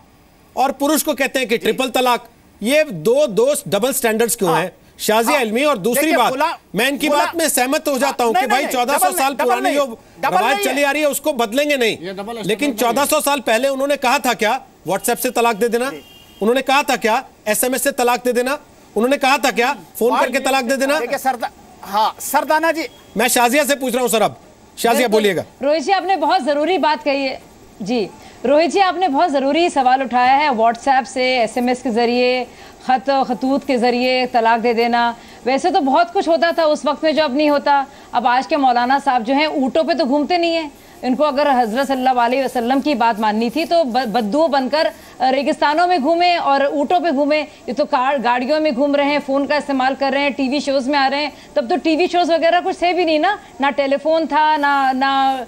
और पुरुष को कहते हैं कि ट्रिपल तलाक। ये दो डबल स्टैंडर्ड्स क्यों हैं? शाजिया इल्मी। और दूसरी बात, मैं इनकी बात में सहमत हो जाता हूं कि भाई 1400 साल पुरानी जो रवाज चली आ रही है उसको बदलेंगे नहीं, लेकिन 1400 साल पहले उन्होंने कहा था क्या व्हाट्सएप से तलाक दे देना? उन्होंने कहा था क्या SMS से तलाक दे देना? उन्होंने कहा था क्या फोन करके तलाक दे देना? हाँ सरदाना जी, मैं शाजिया से पूछ रहा हूं सर, अब शाजिया बोलिएगा। रोहित जी आपने बहुत जरूरी बात कही है। जी रोहित जी आपने बहुत ज़रूरी सवाल उठाया है। व्हाट्सएप से, SMS के ज़रिए, खतूत के ज़रिए तलाक दे देना, वैसे तो बहुत कुछ होता था उस वक्त में जो अब नहीं होता। अब आज के मौलाना साहब जो हैं ऊँटों पे तो घूमते नहीं हैं, इनको अगर हज़रत सल्लल्लाहु अलैहि वसल्लम की बात माननी थी तो बद्दू बनकर रेगिस्तानों में घूमे और ऊँटों पे घूमे। ये तो गाड़ियों में घूम रहे हैं, फ़ोन का इस्तेमाल कर रहे हैं, TV शोज़ में आ रहे हैं। तब तो TV शोज़ वगैरह कुछ थे भी नहीं ना टेलीफोन था, ना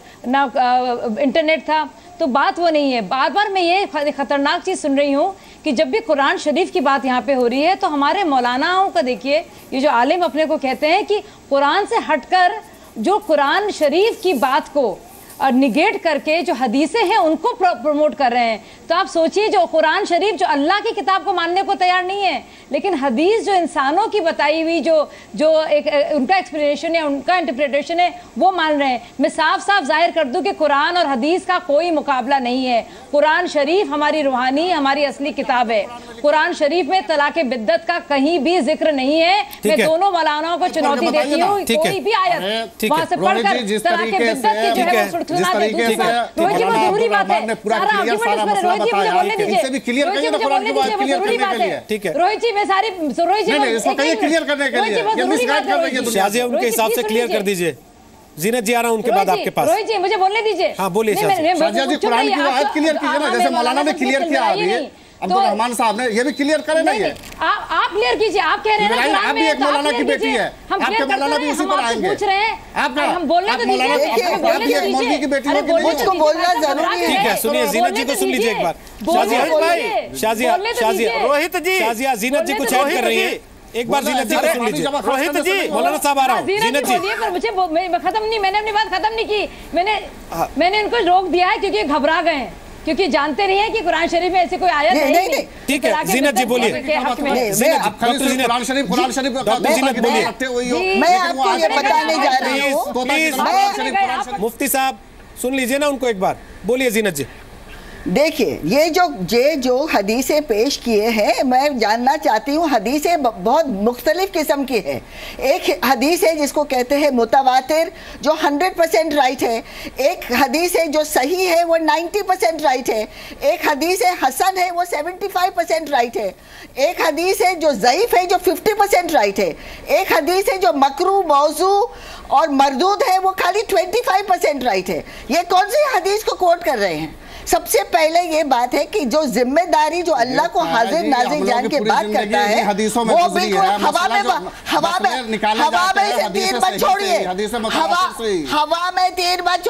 इंटरनेट था, तो बात वो नहीं है। बार बार मैं ये खतरनाक चीज़ सुन रही हूँ कि जब भी कुरान शरीफ की बात यहाँ पे हो रही है तो हमारे मौलानाओं का देखिए, ये जो आलिम अपने को कहते हैं कि कुरान से हटकर जो कुरान शरीफ की बात को निगेट करके जो हदीसें हैं उनको प्रमोट कर रहे हैं। तो आप सोचिए, जो कुरान शरीफ जो अल्लाह की किताब को मानने को तैयार नहीं है, लेकिन हदीस जो इंसानों की बताई हुई जो एक उनका एक्सप्लेनेशन है, उनका इंटरप्रिटेशन है, वो मान रहे हैं। मैं साफ साफ जाहिर कर दूं कि कुरान और हदीस का कोई मुकाबला नहीं है। कुरान शरीफ हमारी रूहानी, हमारी असली किताब है। कुरान शरीफ में तलाक बिद्दत का कहीं भी जिक्र नहीं है। मैं दोनों मौलानाओं को चुनौती देती हूँ, कोई भी आयत वहां से पढ़कर तलाक बिद्दत की जो है वो सुना दे। रोहित जी वो जरूरी बात है, सारा आर्गुमेंट रोहित जी मुझे बोलने दीजिए, जरूरी बात है। ठीक है रोहित जी मैं सारी रोहित जी क्लियर करने के लिए शाजिया उनके हिसाब से क्लियर कर दीजिए। जीनत जी आ रहा हूं उनके बाद आपके पास। रोहित जी मुझे बोलने दीजिए। हाँ बोलिए शाजिया जी, कुरान की आयत क्लियर कीजिए ना, जैसे मौलाना ने क्लियर किया अभी अब्दुल रहमान साहब ने, ये भी क्लियर करे ना। ये आप क्लियर कीजिए, आप कह रहे हैं आप भी एक मौलाना की बेटी है, आपके मौलाना भी इसी पर आएंगे। पूछ रहे हैं हम बोलने तो दीजिए, आप भी एक मौलवी की बेटी है, मुझको बोलना जरूरी है। ठीक है, सुनिए जीनत जी को सुन लीजिए एक बार। शाजिया रोहित जी, शाजिया जीनत जी कुछ ऐड कर रही है, एक बार जीनत जी को सुन लीजिए। रोहित जी, मौलाना साहब आ रहा हूँ। जीनत जी पर मुझे खत्म नहीं, मैंने अपनी बात खत्म नहीं की, मैंने इनको रोक दिया है क्योंकि घबरा गए हैं, क्योंकि जानते नहीं है कि कुरान शरीफ में ऐसी कोई आयत नहीं। ठीक है जीनत जी बोलिए। मैं आपको ये बताने जा रही हूँ, मुफ्ती साहब सुन लीजिए ना उनको एक बार, बोलिए जीनत जी। देखिए ये जो हदीसें पेश किए हैं, मैं जानना चाहती हूँ, हदीसें बहुत मुख्तलिफ किस्म की है। एक हदीस है जिसको कहते हैं मुतवातिर, जो 100% राइट है। एक हदीस है जो सही है, वो 90% राइट है। एक हदीस है हसन है, वो 75% राइट है। एक हदीस है जो ज़ईफ़ है, जो 50% राइट है। एक हदीस है जो मकरू, मौजू और मरदूद है, वो खाली 25% राइट है। ये कौन सी हदीस को कोट कर रहे हैं? सबसे पहले ये बात है कि जो जिम्मेदारी जो अल्लाह को हाजिर नाजिर जान के बात करता है, वो बिल्कुल हवा में से तीर मत छोड़िए, हवा में तीर मत।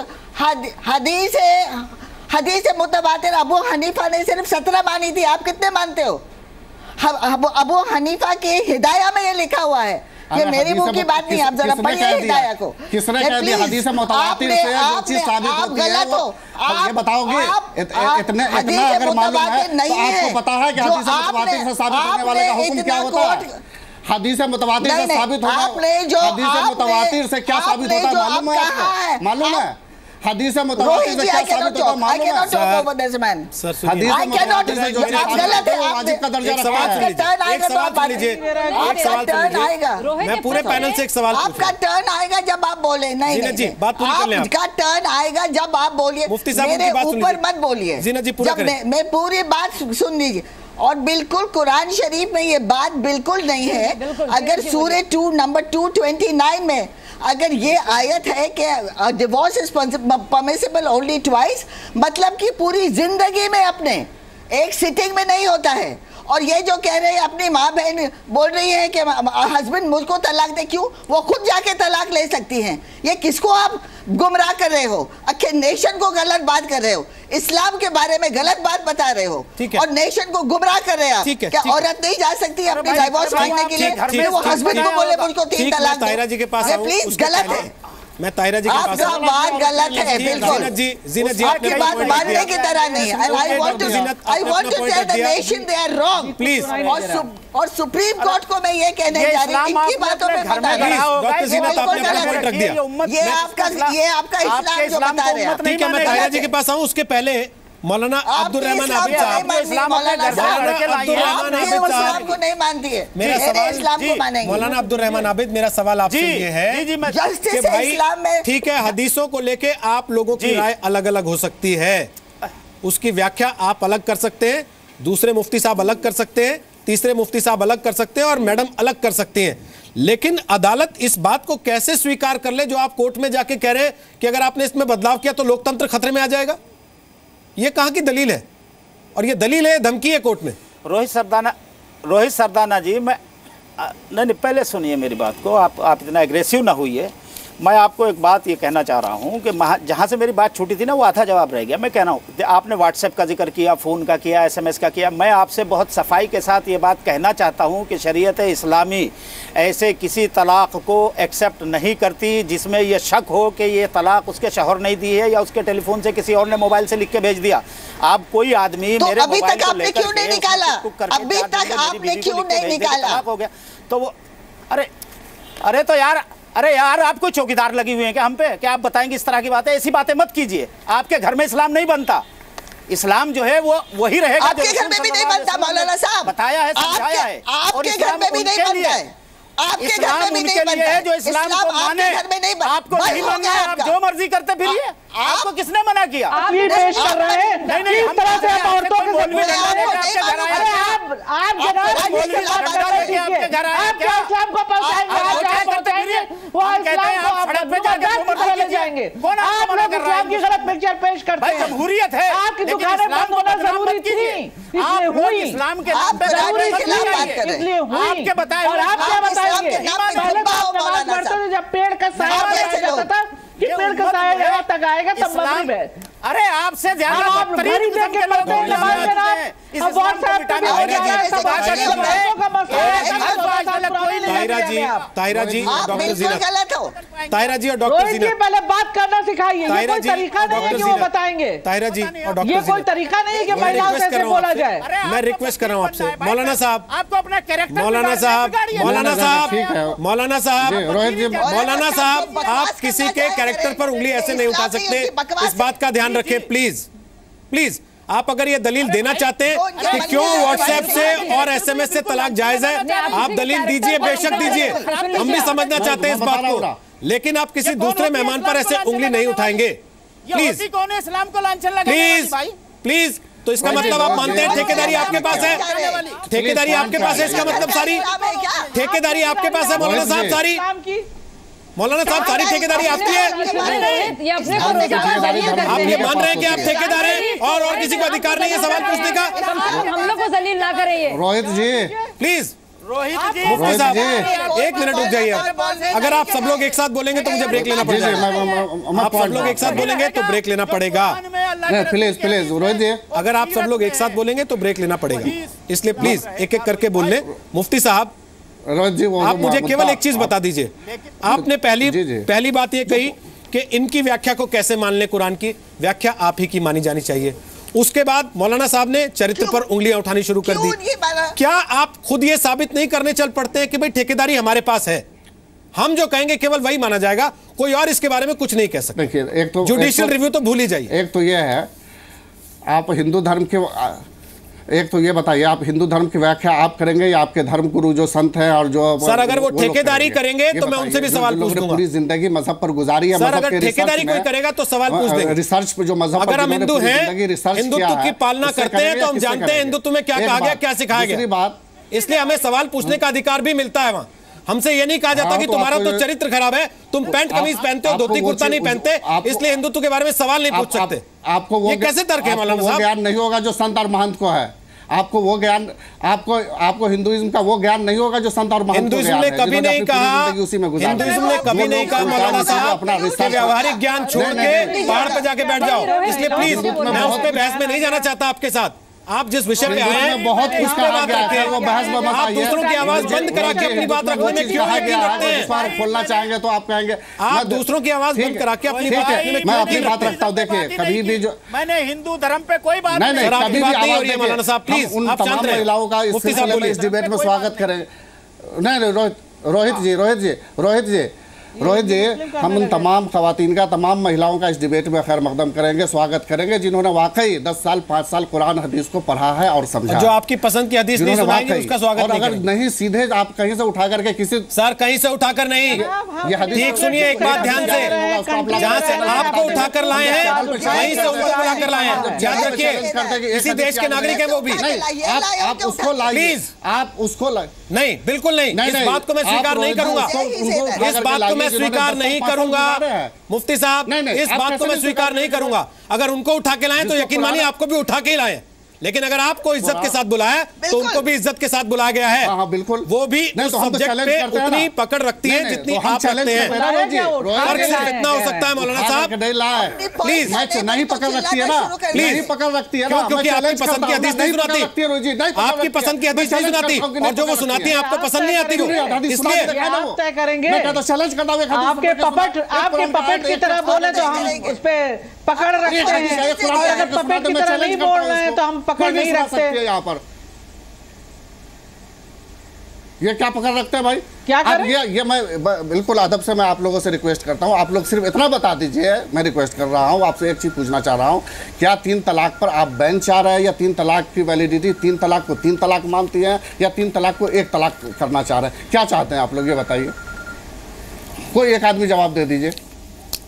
हदीस मुतवातिर अबू हनीफा ने सिर्फ 17 मानी थी, आप कितने मानते हो? अबू हनीफा के हिदाया में ये लिखा हुआ है, ये मेरी मुंह की बात नहीं, आप जरा पढ़िए हिदाया को। किसने कह दिया हदीस मुतवातिर से जो चीज साबित होती है वो ये बताओगे? इतना अगर मालूम है तो आपको पता है कि हदीस मुतवातिर से साबित होने वाले का हुक्म क्या होता है? हदीस मुतवातिर से साबित होना, हदीस मुतवातिर से क्या साबित होता है मालूम है? मालूम है हदीस मुतवातिर से क्या साबित होता है मालूम है? मैं पूरे पैनल से एक सवाल, आपका टर्न आएगा जब आप बोले। नहीं जी, बात पूरी कर लें। आपका टर्न आएगा जब आप बोलिए, मेरे ऊपर मत बोलिए। जब मैं पूरी बात सुन लीजिए। और बिल्कुल कुरान शरीफ में ये बात बिल्कुल नहीं है। अगर सूरह 2 नंबर 229 में अगर ये आयत है कि divorce is permissible only twice, मतलब कि पूरी जिंदगी में अपने एक सिटिंग में नहीं होता है। और ये जो कह रहे हैं अपनी माँ बहन बोल रही है कि हस्बैंड मुझको तलाक दे, क्यों? वो खुद जाके तलाक ले सकती हैं। ये किसको आप गुमराह कर रहे हो? अखे नेशन को गलत बात कर रहे हो, इस्लाम के बारे में गलत बात बता रहे हो और नेशन को गुमराह कर रहे हो। क्या औरत नहीं जा सकती अपनी डाइवोर्स मांगने के लिए? वो हस्बैंड को बोले मुझको 3 तलाक दे, प्लीज गलत है। मैं ताहिरा जी के पास आपका बात गलत है, बिल्कुल जीनत जी आपकी बात मानने की तरह नहीं है। I want to tell the nation they are wrong please. और सुप्रीम कोर्ट को मैं ये कहने जा रही हूँ, इनकी बातों में डॉक्टर जीनत आपने अपना पॉइंट रख दिया। ये आपका इस्लाम जो बता रहे हैं। ठीक है, मैं ताहिरा जी के पास आऊँ, उसके पहले मौलाना अब्दुल रहमान आबिद साहब को नहीं मानती है, मेरा सवाल मौलाना अब्दुल रहमान आबिद, मेरा सवाल आपसे ये है कि भाई ठीक है, हदीसों को लेके आप लोगों की राय अलग अलग हो सकती है, उसकी व्याख्या आप अलग कर सकते हैं, दूसरे मुफ्ती साहब अलग कर सकते हैं, तीसरे मुफ्ती साहब अलग कर सकते हैं और मैडम अलग कर सकते हैं, लेकिन अदालत इस बात को कैसे स्वीकार कर ले जो आप कोर्ट में जाके कह रहे हैं कि अगर आपने इसमें बदलाव किया तो लोकतंत्र खतरे में आ जाएगा? ये कहां की दलील है? और ये दलील है, धमकी है कोर्ट में। रोहित सरदाना जी, मैं नहीं पहले सुनिए मेरी बात को, आप इतना एग्रेसिव ना हुई। मैं आपको एक बात ये कहना चाह रहा हूँ कि जहाँ से मेरी बात छूटी थी ना, वो आधा जवाब रह गया। मैं कह रहा हूँ, आपने व्हाट्सएप का जिक्र किया, फ़ोन का किया, SMS का किया। मैं आपसे बहुत सफाई के साथ ये बात कहना चाहता हूँ कि शरीयत इस्लामी ऐसे किसी तलाक़ को एक्सेप्ट नहीं करती जिसमें यह शक हो कि ये तलाक़ उसके शौहर ने दी है या उसके टेलीफोन से किसी और ने मोबाइल से लिख के भेज दिया। आप कोई आदमी तो अभी तक आपने क्यों नहीं निकाला? अभी तक आपने क्यों नहीं निकाला? हो गया तो वो अरे तो यार आप कोई चौकीदार लगी हुई हैं क्या हम पे? क्या आप बताएंगे इस तरह की बातें? ऐसी बातें मत कीजिए। आपके घर में इस्लाम नहीं बनता, इस्लाम जो है वो वही रहेगा। आपके घर में भी नहीं बनता मौलाना साहब, बताया है, समझाया है। आपके घर में भी नहीं बनता है, आपके घर में भी नहीं बनता है। जो इस्लाम को माने, आपको नहीं मानना है, आप जो मर्जी करते फिरिए। आपको किसने मना किया? आप ये पेश कर रहे हैं नहीं, किस तरह से आप औरतों के आपके घर आया, आप जनाब इस्लाम को पहुंचाएंगे, वो इस्लाम को आप ले जाएंगे। आप लोग इस्लाम की गलत पिक्चर पेश करते हैं। जमहूरियत है, आपकी दुकानें बंद होना जरूरी थी, इसलिए हुई। इस्लाम के नाम पे इसलिए हुई। आपके बताए और आप क्या बताएंगे? पहले नमाज पढ़ते थे जब पेड़ का साया बनाया जाता था कि पेड़ का साया यहाँ तक आएगा तब मगरिब है। अरे आपसे ज्यादा आप घड़ी देख के पढ़ते हैं नमाज में ना, अब व्हाट्सएप पे भी हो जा रहा है सब ताहिरा जी और डॉक्टर जीनत, ताहिरा जी और डॉक्टर जीनत, पहले बात करना सिखाइए। ये कोई तरीका नहीं है कि वो बताएंगे। ताहिरा जी और डॉक्टर, ये कोई तरीका नहीं है कि महिलाओं से ऐसे बोला जाए। मैं रिक्वेस्ट कर रहा हूँ आपसे, मौलाना साहब, आपको अपना कैरेक्टर, मौलाना साहब, आप किसी के कैरेक्टर पर उंगली ऐसे नहीं उठा सकते, इस बात का ध्यान रखें प्लीज। आप अगर ये दलील देना चाहते हैं कि क्यों व्हाट्सएप से और SMS से तलाक जायज है, आप दलील दीजिए, बेशक दीजिए, हम भी समझना चाहते हैं इस बात को, लेकिन आप किसी दूसरे मेहमान पर ऐसे उंगली नहीं उठाएंगे प्लीज। तो इसका मतलब आप मानते हैं ठेकेदारी आपके पास है, ठेकेदारी आपके पास है, इसका मतलब सारी ठेकेदारी आपके पास है मौलाना साहब, सारी मौलाना साहब सारी ठेकेदारी आपकी है। आप ये मान रहे हैं कि आप ठेकेदार हैं और किसी को अधिकार नहीं है सवाल पूछने का? हम लोग को जलील ना करें। रोहित जी प्लीज, मुफ्ती साहब 1 मिनट रुक जाइए। अगर आप सब लोग एक साथ बोलेंगे तो मुझे ब्रेक लेना पड़ेगा। आप सब लोग एक साथ बोलेंगे तो ब्रेक लेना पड़ेगा। प्लीज रोहित जी, अगर आप सब लोग एक साथ बोलेंगे तो ब्रेक लेना पड़ेगा, इसलिए प्लीज एक एक करके बोल लें। मुफ्ती साहब आप मुझे केवल एक चीज बता दीजिए, आपने पहली बात ये कही कि इनकी व्याख्या को कैसे मान लें, कुरान की व्याख्या आप ही की मानी जानी चाहिए। उसके बाद मौलाना साहब ने चरित्र पर उंगलियां उठानी शुरू कर दी। क्या आप खुद ये साबित नहीं करने चल पड़ते हैं कि भाई ठेकेदारी हमारे पास है, हम जो कहेंगे केवल वही माना जाएगा, कोई और इसके बारे में कुछ नहीं कह सकते? एक तो जुडिशियल रिव्यू तो भूल ही जाइए। एक तो ये है, आप हिंदू धर्म के, एक तो ये बताइए आप हिंदू धर्म की व्याख्या आप करेंगे या आपके धर्म गुरु जो संत हैं और जो सर अगर वो ठेकेदारी करेंगे तो मैं उनसे भी सवाल पूछ दूंगा। पूरी जिंदगी मजहब पर गुजारी है, सर अगर ठेकेदारी कोई करेगा तो सवाल पूछ देंगे। रिसर्च पे जो मजहब, अगर हम हिंदू हैं, हिंदुत्व की पालना करते हैं तो हम जानते हैं हिंदुत्व में क्या कहा गया, क्या सिखाया गया, इसलिए हमें सवाल पूछने का अधिकार भी मिलता है वहां। हमसे ये नहीं कहा जाता कि तुम्हारा तो चरित्र खराब है, तुम पैंट कमीज पहनते हो, धोती कुर्ता नहीं पहनते, इसलिए हिंदुत्व के बारे में सवाल नहीं पूछ सकते। आपको वो कैसे तर्क है मौलाना साहब? ज्ञान नहीं होगा जो संत और महंत को है। आपको वो ज्ञान, आपको हिंदुइज्म का वो ज्ञान नहीं होगा जो संत और महंत को हिंदुइज्म ने कभी नहीं कहा, हिंदुइज्म ने कभी नहीं कहा मौलाना साहब कि व्यावहारिक ज्ञान छोड़ के पहाड़ पे जाके बैठ जाओ। इसलिए प्लीज मैं उस पे बहस में नहीं जाना चाहता आपके साथ। आप जिस विषय पे आए हैं बहुत कुछ कहा गया है, वो बहस में मत आइए। दूसरों की आवाज बंद करा के अपनी बात रखने में क्यों यकीन रखते हैं? इस बार खोलना चाहेंगे तो आप कहेंगे आप दूसरों की आवाज बंद करा के अपनी बात रखने में मैं अपनी बात रखता हूँ। देखिए कभी भी जो मैंने हिंदू धर्म पे कोई बात नहीं, कभी भी आवाज नहीं मौलाना साहब, प्लीज उन तमाम महिलाओं का इस सिलसिले में इस डिबेट में स्वागत करें। नहीं रोहित जी हम उन तमाम खवातीन का, तमाम महिलाओं का इस डिबेट में खैर मकदम करेंगे, स्वागत करेंगे जिन्होंने वाकई 10 साल 5 साल कुरान हदीस को पढ़ा है और समझा। जो आपकी पसंद की हदीस नहीं सुनाएंगे उसका स्वागत और अगर नहीं सीधे आप कहीं से उठा करके किसी सर कहीं से उठाकर नहीं, ये हदीस सुनिए एक बात ध्यान से, जहाँ से आपको उठाकर लाए हैं कहीं से उनको उठाकर लाए हैं, ध्यान रखिए इसी देश के नागरिक हैं वो भी। आप उसको लाइए, आप उसको नहीं, बिल्कुल नहीं, इस बात को मैं स्वीकार नहीं करूंगा, इस बात को मैं स्वीकार नहीं करूंगा मुफ्ती साहब, इस बात को मैं स्वीकार नहीं करूंगा। अगर उनको उठा के लाएं तो यकीन मानिए आपको भी उठा के ही लाएं, लेकिन अगर आपको इज्जत के साथ बुलाया तो उनको भी इज्जत के साथ बुलाया गया है। हाँ बिल्कुल, वो भी उस सब्जेक्ट पे उतनी पकड़ रखती है जितनी आप रखते हैं। फर्क सिर्फ इतना हो सकता है मौलाना साहब, प्लीज नहीं पकड़ रखती है ना, प्लीज पकड़ रखती है, क्योंकि आपकी पसंद की हदीस नहीं सुनाती, आपकी पसंद की हदीस नहीं सुनाती, और जो वो सुनाती है आपको पसंद नहीं आती, इसलिए तय करेंगे। आपके पपेट की तरह बोले तो हम उस पे पकड़ रखते हैं, अगर पपेट की तरह नहीं बोल रहे हैं तो हम पकड़ नहीं रखते। यहाँ पर ये क्या पकड़ रखते हैं भाई? क्या करें? ये मैं बिल्कुल अदब से मैं आप लोगों से रिक्वेस्ट करता हूँ, आप लोग सिर्फ इतना बता दीजिए, मैं रिक्वेस्ट कर रहा हूँ आपसे, एक चीज पूछना चाह रहा हूँ, क्या 3 तलाक पर आप बैन चाह रहे हैं या 3 तलाक की वैलिडिटी 3 तलाक को 3 तलाक मानती है या 3 तलाक को 1 तलाक करना चाह रहे हैं? क्या चाहते हैं आप लोग ये बताइए, कोई एक आदमी जवाब दे दीजिए।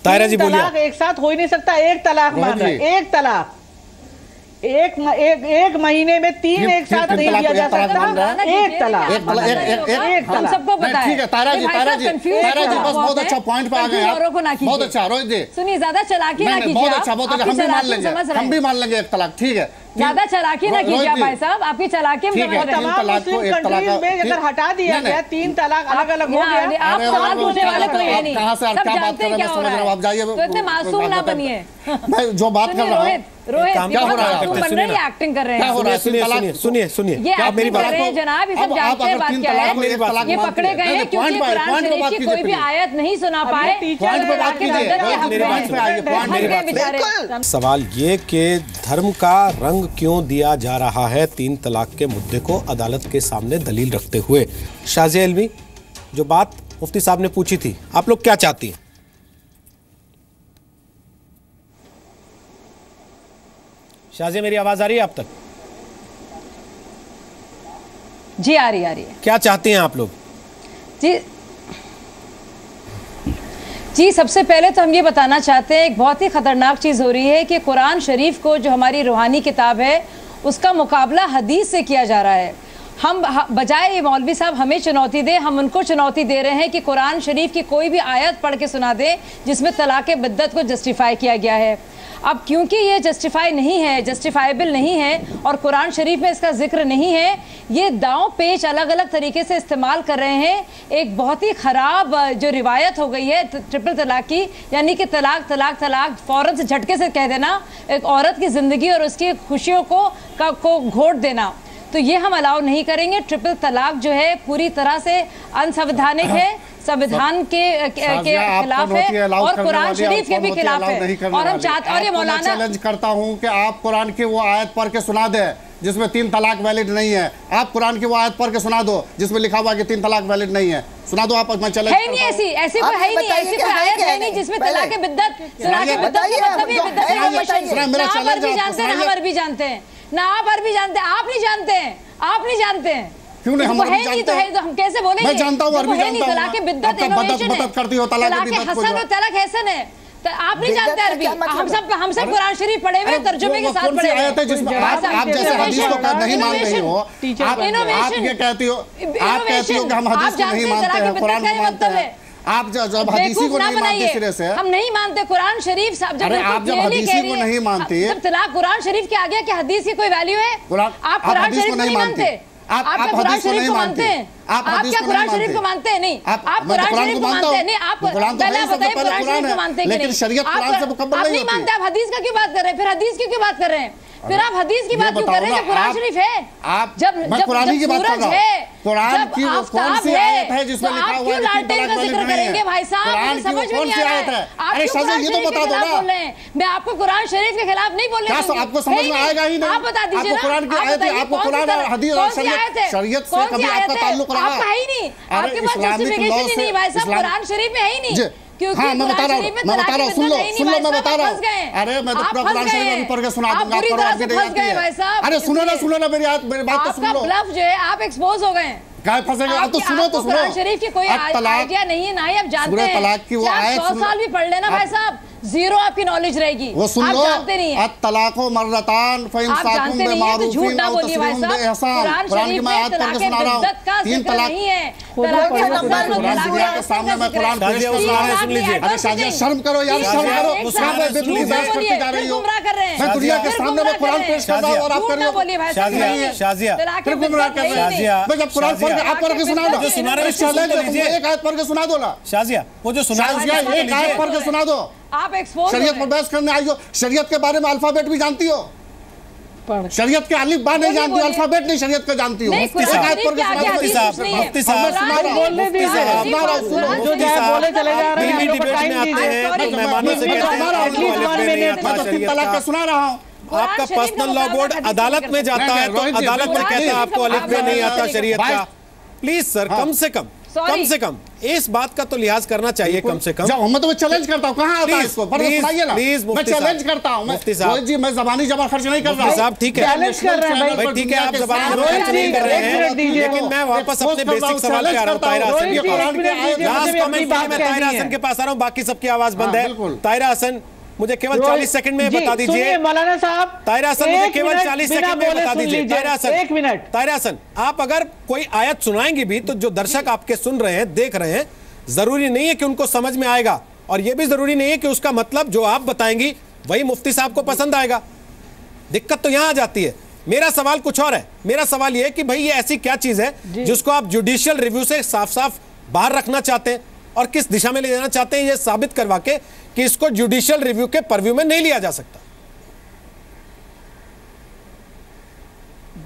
तायरा जी बोलिए। एक साथ हो ही नहीं सकता, 1 तलाक मान रहे हैं, 1 तलाक एक महीने में 3 एक साथ नहीं दिया जा सकता, 1 तलाक। हम सबको पता है। ठीक है तारा जी बस बहुत अच्छा पॉइंट पे आ गए आप, बहुत अच्छा। रोहित जी सुनिए, ज्यादा चालाकी ना कीजिए, बहुत अच्छा, बहुत अच्छा, हम भी मान लेंगे 1 तलाक, ठीक है। ज्यादा चालाकी ना कीजिए भाई साहब, आपकी चालाकी में तमाम मुस्लिम कंट्रीज में अगर हटा दिया गया 3 तलाक अलग अलग हो गया, आप सवाल पूछने वाले कोई है नहीं, कहाँ से क्या बात कर रहे हैं, समझ रहा हूँ, आप जाइए, तो इतने मासूम ना बनिए। मैं जो बात कर रहा हूँ रोहित क्या हो रहा है, एक्टिंग कर रहे हैं, सुनिए ये आप मेरी बात जनाब, ये सब जानते हैं बात क्या है, ये पकड़े गए हैं क्योंकि कुरान शरीफ की कोई भी आयत नहीं सुना पाए। सवाल ये कि धर्म का रंग क्यों दिया जा रहा है 3 तलाक के मुद्दे को अदालत के सामने दलील रखते हुए। शाज़िया इल्मी, जो बात मुफ्ती साहब ने पूछी थी, आप लोग क्या चाहती हैं? शाज़िया मेरी आवाज आ रही है आप तक? जी आ रही है। क्या चाहती हैं आप लोग? जी सबसे पहले तो हम ये बताना चाहते हैं, एक बहुत ही खतरनाक चीज़ हो रही है कि कुरान शरीफ को, जो हमारी रूहानी किताब है, उसका मुकाबला हदीस से किया जा रहा है। हम बजाय ये मौलवी साहब हमें चुनौती दे, हम उनको चुनौती दे रहे हैं कि कुरान शरीफ की कोई भी आयत पढ़ के सुना दे जिसमें तलाक़ बिद्दत को जस्टिफाई किया गया है। अब क्योंकि ये जस्टिफाई नहीं है, जस्टिफाइबल नहीं है और कुरान शरीफ में इसका जिक्र नहीं है, ये दांव पेच अलग अलग तरीके से इस्तेमाल कर रहे हैं। एक बहुत ही ख़राब जो रिवायत हो गई है ट्रिपल तलाक की, यानी कि तलाक तलाक तलाक फ़ौरन से झटके से कह देना, एक औरत की ज़िंदगी और उसकी खुशियों को घोट देना, तो ये हम अलाउ नहीं करेंगे। ट्रिपल तलाक जो है पूरी तरह से अनसंवैधानिक है, संविधान के खिलाफ है और कुरान शरीफ के भी खिलाफ है। और हम चाहते, और ये मौलाना चैलेंज करता हूं कि आप कुरान की वो आयत पढ़ के सुना दे जिसमें 3 तलाक वैलिड नहीं है। आप कुरान की वो आयत पढ़ के सुना दो जिसमें लिखा हुआ कि 3 तलाक वैलिड नहीं है, सुना दो आप। मैं चैलेंज है नहीं, ऐसी कोई है ही नहीं, ऐसी कोई आयत है नहीं जिसमें तलाक बिद्दत, तलाक बिद्दत का मतलब ये बिद्दत है। ना आप अरबी जानते हैं, ना हम अरबी जानते हैं, ना आप अरबी जानते हैं, आप नहीं जानते हैं, आप नहीं जानते हैं। क्यों नहीं, हम है नहीं तो है, तो हम कैसे बोलेंगे? मैं जानता हूं, अरबी जानता हूं। तलाक बिद्दत इनोवेशन है, करती हो, तलाक हसन और तलाक हसन है, आप नहीं जानते अरबी, हम सब कुरान शरीफ पढ़े हुए तर्जुमे के साथ पढ़े हुए। आप जैसे हदीस को नहीं मान रही हो, आप ये कहती हो कि हम हदीस को नहीं मानते हैं, कुरान को मानते हैं। आप जब हदीसी को नहीं मानते सिरे से, हम नहीं मानते कुरान शरीफ साहब, जब आप जब हदीसी को नहीं मानते, जब तलाक कुरान शरीफ के आ गया, क्या हदीस की कोई वैल्यू है? आप कुरान शरीफ को नहीं मानते, आप कुरान शरीफ को मानते हैं, आप क्या कुरान शरीफ को मानते हैं? नहीं, आप कुरान शरीफ को मानते हैं नहीं, आप पहले बताइए कुरान शरीफ को मानते हैं कि नहीं? आप नहीं मानते, आप हदीस का क्यों बात कर रहे हैं? फिर हदीस की क्यों बात कर रहे हैं? फिर आप हदीस की बात क्यों कर रहे हैं? कुरान शरीफ है, जब सूरज है, जब आफताब है, जिसमें लिखा हुआ है लालटेन का जिक्र करेंगे भाई साहब, समझ में नहीं आ रहा है। आप क्यों कुरान शरीफ के खिलाफ बोल रहे हैं? मैं आपको कुरान शरीफ के खिलाफ नहीं बोल रही हूं, आपको समझ में आएगा ही नहीं। आप बता दीजिए ना, आपको कुरान और हदीस और शरीयत से कभी आपका ताल्लुक रहा? आपका है ही नहीं, आपके पास जस्टिफिकेशन ही नहीं भाई साहब, कुरान शरीफ में है ही नहीं। हाँ, मैं बता रहा हूँ, सुन लो, मैं बता रहा हूँ। अरे मैं तो पूरा कुरान शरीफ अभी पढ़ के सुना दूंगा, आपको आगे नहीं आती है। अरे सुनो ना मेरी बात तो सुन लो। ब्लफ जो है, आप एक्सपोज हो गए। क्या फंसेगा? अब तो सुनो तो सुनो। कुरान शरीफ की कोई आइडिया नहीं है, ना ही आप जानते हैं। तलाक की वो आयत 100 साल भी पढ़ लेना भाई साहब, जीरो आपकी नॉलेज रहेगी। वो सुन लो, आप जानते नहीं है। तलाको मर्रतान फइंसाकुम बिमारूफिन झूठ ना बोलिए भाई साहब, कुरान शरीफ में तलाक के बिद्दत का जिक्र नहीं है। तलाक के दुनिया के सामने मैं कुरान पेश कर रहा हूं, सुन लीजिए। अरे शाजिया शर्म करो यार, शर्म करो। उसमें बेतुकी बहस करती जा रही हो। मैं दुनिया के सामने मैं कुरान पेश कर रहा हूं और आप कर रहे हो। शाजिया फिर गुमराह कर रहे हैं। मैं जब कुरान पढ़ के आप पढ़ के सुना दो, जो सुना रहे हैं एक आयत पढ़ के सुना दो ना। शाजिया वो जो सुना रहे हैं एक आयत पढ़ के सुना दो। आप एक्सपोज शरीयत पर बहस करने आई हो, शरीयत के बारे में अल्फाबेट भी जानती हो? शरीयत के अलिफ बा नहीं जानती, अल्फाबेट नहीं शरीयत का जानती हो। मुफ्ती साहब बोलने चले जा रहे हैं, डिबेट में आते हैं, मेहमानों से तलाक का सुना रहा हूँ। आपका पर्सनल लॉ बोर्ड अदालत में जाता है तो अदालत में कहते हैं आपको अलिफ बे नहीं आता शरीयत का। प्लीज सर, कम से कम इस बात का तो लिहाज करना चाहिए कम से कम। मैं तो चैलेंज करता हूँ, कहाँ आता है इसको? प्लीज मैं चैलेंज करता हूँ। जी मैं ज़बानी जमा खर्च नहीं कर रहा हूँ साहब, ठीक है चैलेंज कर रहे हैं भाई, ठीक है आप ज़बानी जमा खर्च नहीं कर रहे हैं, लेकिन मैं वापस अपने बेसिक सवाल पे आ रहा हूँ। ताहिरा हसन के पास आ रहा हूँ, बाकी सबकी आवाज बंद है। ताहिरा हसन मुझे केवल 40 सेकंड में बता दीजिए। मौलाना साहब, ताहिरा हसन मुझे केवल 40 सेकंड में बता दीजिए। ताहिरा हसन, एक मिनट। ताहिरा हसन, आप अगर कोई आयत सुनाएंगे भी तो जो दर्शक आपके सुन रहे हैं, देख रहे हैं, जरूरी नहीं है कि उनको समझ में आएगा, और यह भी जरूरी नहीं है कि उसका मतलब जो आप बताएंगी वही मुफ्ती साहब को पसंद आएगा। दिक्कत तो यहां आ जाती है। मेरा सवाल कुछ और है। मेरा सवाल यह है कि भाई ये ऐसी क्या चीज है जिसको आप जुडिशियल रिव्यू से साफ साफ बाहर रखना चाहते हैं और किस दिशा में ले जाना चाहते हैं, यह साबित करवा के कि इसको जुडिशियल रिव्यू के परव्यू में नहीं लिया जा सकता।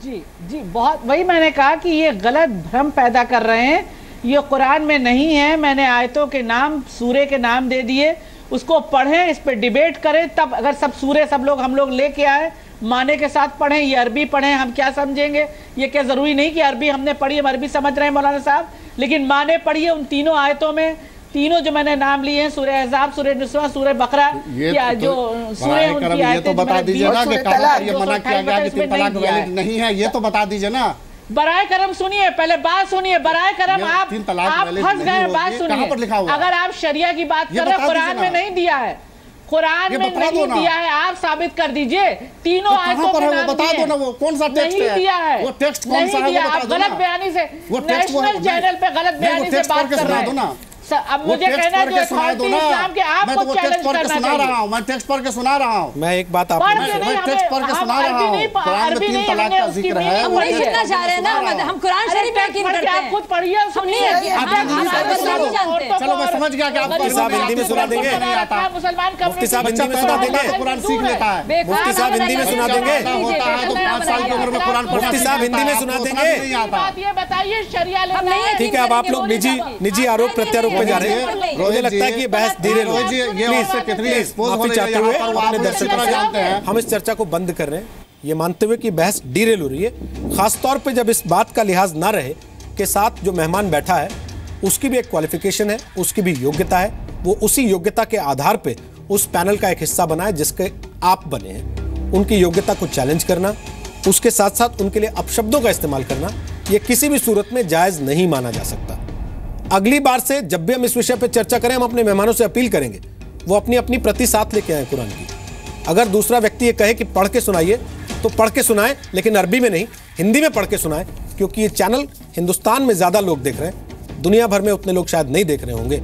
जी बहुत, वही मैंने कहा कि ये गलत भ्रम पैदा कर रहे हैं। ये कुरान में नहीं है। मैंने आयतों के नाम, सूरे के नाम दे दिए, उसको पढ़ें, इस पे डिबेट करें। तब अगर सब सूरे सब लोग हम लोग लेके आए, माने के साथ पढ़ें, ये अरबी पढ़ें, हम क्या समझेंगे? ये क्या जरूरी नहीं कि अरबी हमने पढ़ी, हम अरबी समझ रहे हैं मौलाना साहब, लेकिन माने पढ़िए उन तीनों आयतों में। तीनों जो मैंने नाम लिए हैं, सूरह अहज़ाब, सूरह निस्वा, सूरह बकरा, या जो सूरह उनकी आयतें, ये तो बता दीजिए ना कि कहाँ ये मना किया गया कि 3 तलाक वैलिड नहीं है, ये तो बता दीजिए ना। बराए करम सुनिए, पहले बात सुनिए। बराए करम आप फंस गए, बात सुनिए। अगर आप शरिया की बात कर रहे हैं, कुरान में नहीं दिया है, कुरान में नहीं दिया है, आप साबित कर दीजिए। तीनों आयतों के नाम बता दो ना, वो कौन सा टेक्स्ट है? नहीं दिया है, वो टेक्स्ट कौन सा है? आप गलत बयानी से, नेशनल चैनल पे गलत बयानी से बात कर रहे हैं। अब मुझे कहना है जो इस्लाम के आपको चैलेंज करना चाहिए। मैं टेक्स्ट पढ़ के सुना रहा हूं। मैं एक बात आपको टेक्स्ट पढ़ के सुना रहा हूं। कुरान में 3 तलाक का जिक्र है। हम नहीं सुनना चाह रहे हैं ना, हम कुरान शरीफ पे यकीन करते हैं। आप खुद पढ़िए, सुनिए। चलो मैं समझ गया कि आप मुफ्ती साहब हिंदी में सुना देंगे। मुसलमान का मुफ्ती साहब हिंदी में सुना देंगे। कुरान सीख लेता है। मुफ्ती साहब हिंदी में सुना देंगे। होता है तो 5 साल की उम्र में कुरान पढ़ना। मुफ्ती साहब हिंदी में सुना देंगे। ये बताइए शरिया लेना है। ठीक है, अब आप लोग निजी आरोप प्रत्यारोप पे जा रहे हैं। मुझे लगता है कि बहस धीरे हम इस चर्चा को बंद कर रहे हैं, ये मानते हुए कि बहस डीरेल हो रही है, खासतौर पे जब इस बात का लिहाज ना रहे कि साथ जो मेहमान बैठा है उसकी भी एक क्वालिफिकेशन है, उसकी भी योग्यता है, वो उसी योग्यता के आधार पे उस पैनल का एक हिस्सा बना है जिसके आप बने हैं। उनकी योग्यता को चैलेंज करना, उसके साथ साथ उनके लिए अपशब्दों का इस्तेमाल करना, यह किसी भी सूरत में जायज नहीं माना जा सकता। अगली बार से जब भी हम इस विषय पर चर्चा करें, हम अपने मेहमानों से अपील करेंगे वो अपनी अपनी प्रति साथ लेके आए कुरान की। अगर दूसरा व्यक्ति ये कहे कि पढ़ के सुनाइए तो पढ़ के सुनाएं, लेकिन अरबी में नहीं, हिंदी में पढ़ के सुनाएं, क्योंकि ये चैनल हिंदुस्तान में ज़्यादा लोग देख रहे हैं, दुनिया भर में उतने लोग शायद नहीं देख रहे होंगे,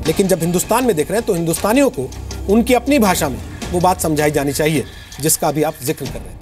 लेकिन जब हिंदुस्तान में देख रहे हैं तो हिंदुस्तानियों को उनकी अपनी भाषा में वो बात समझाई जानी चाहिए जिसका अभी आप जिक्र कर रहे हैं।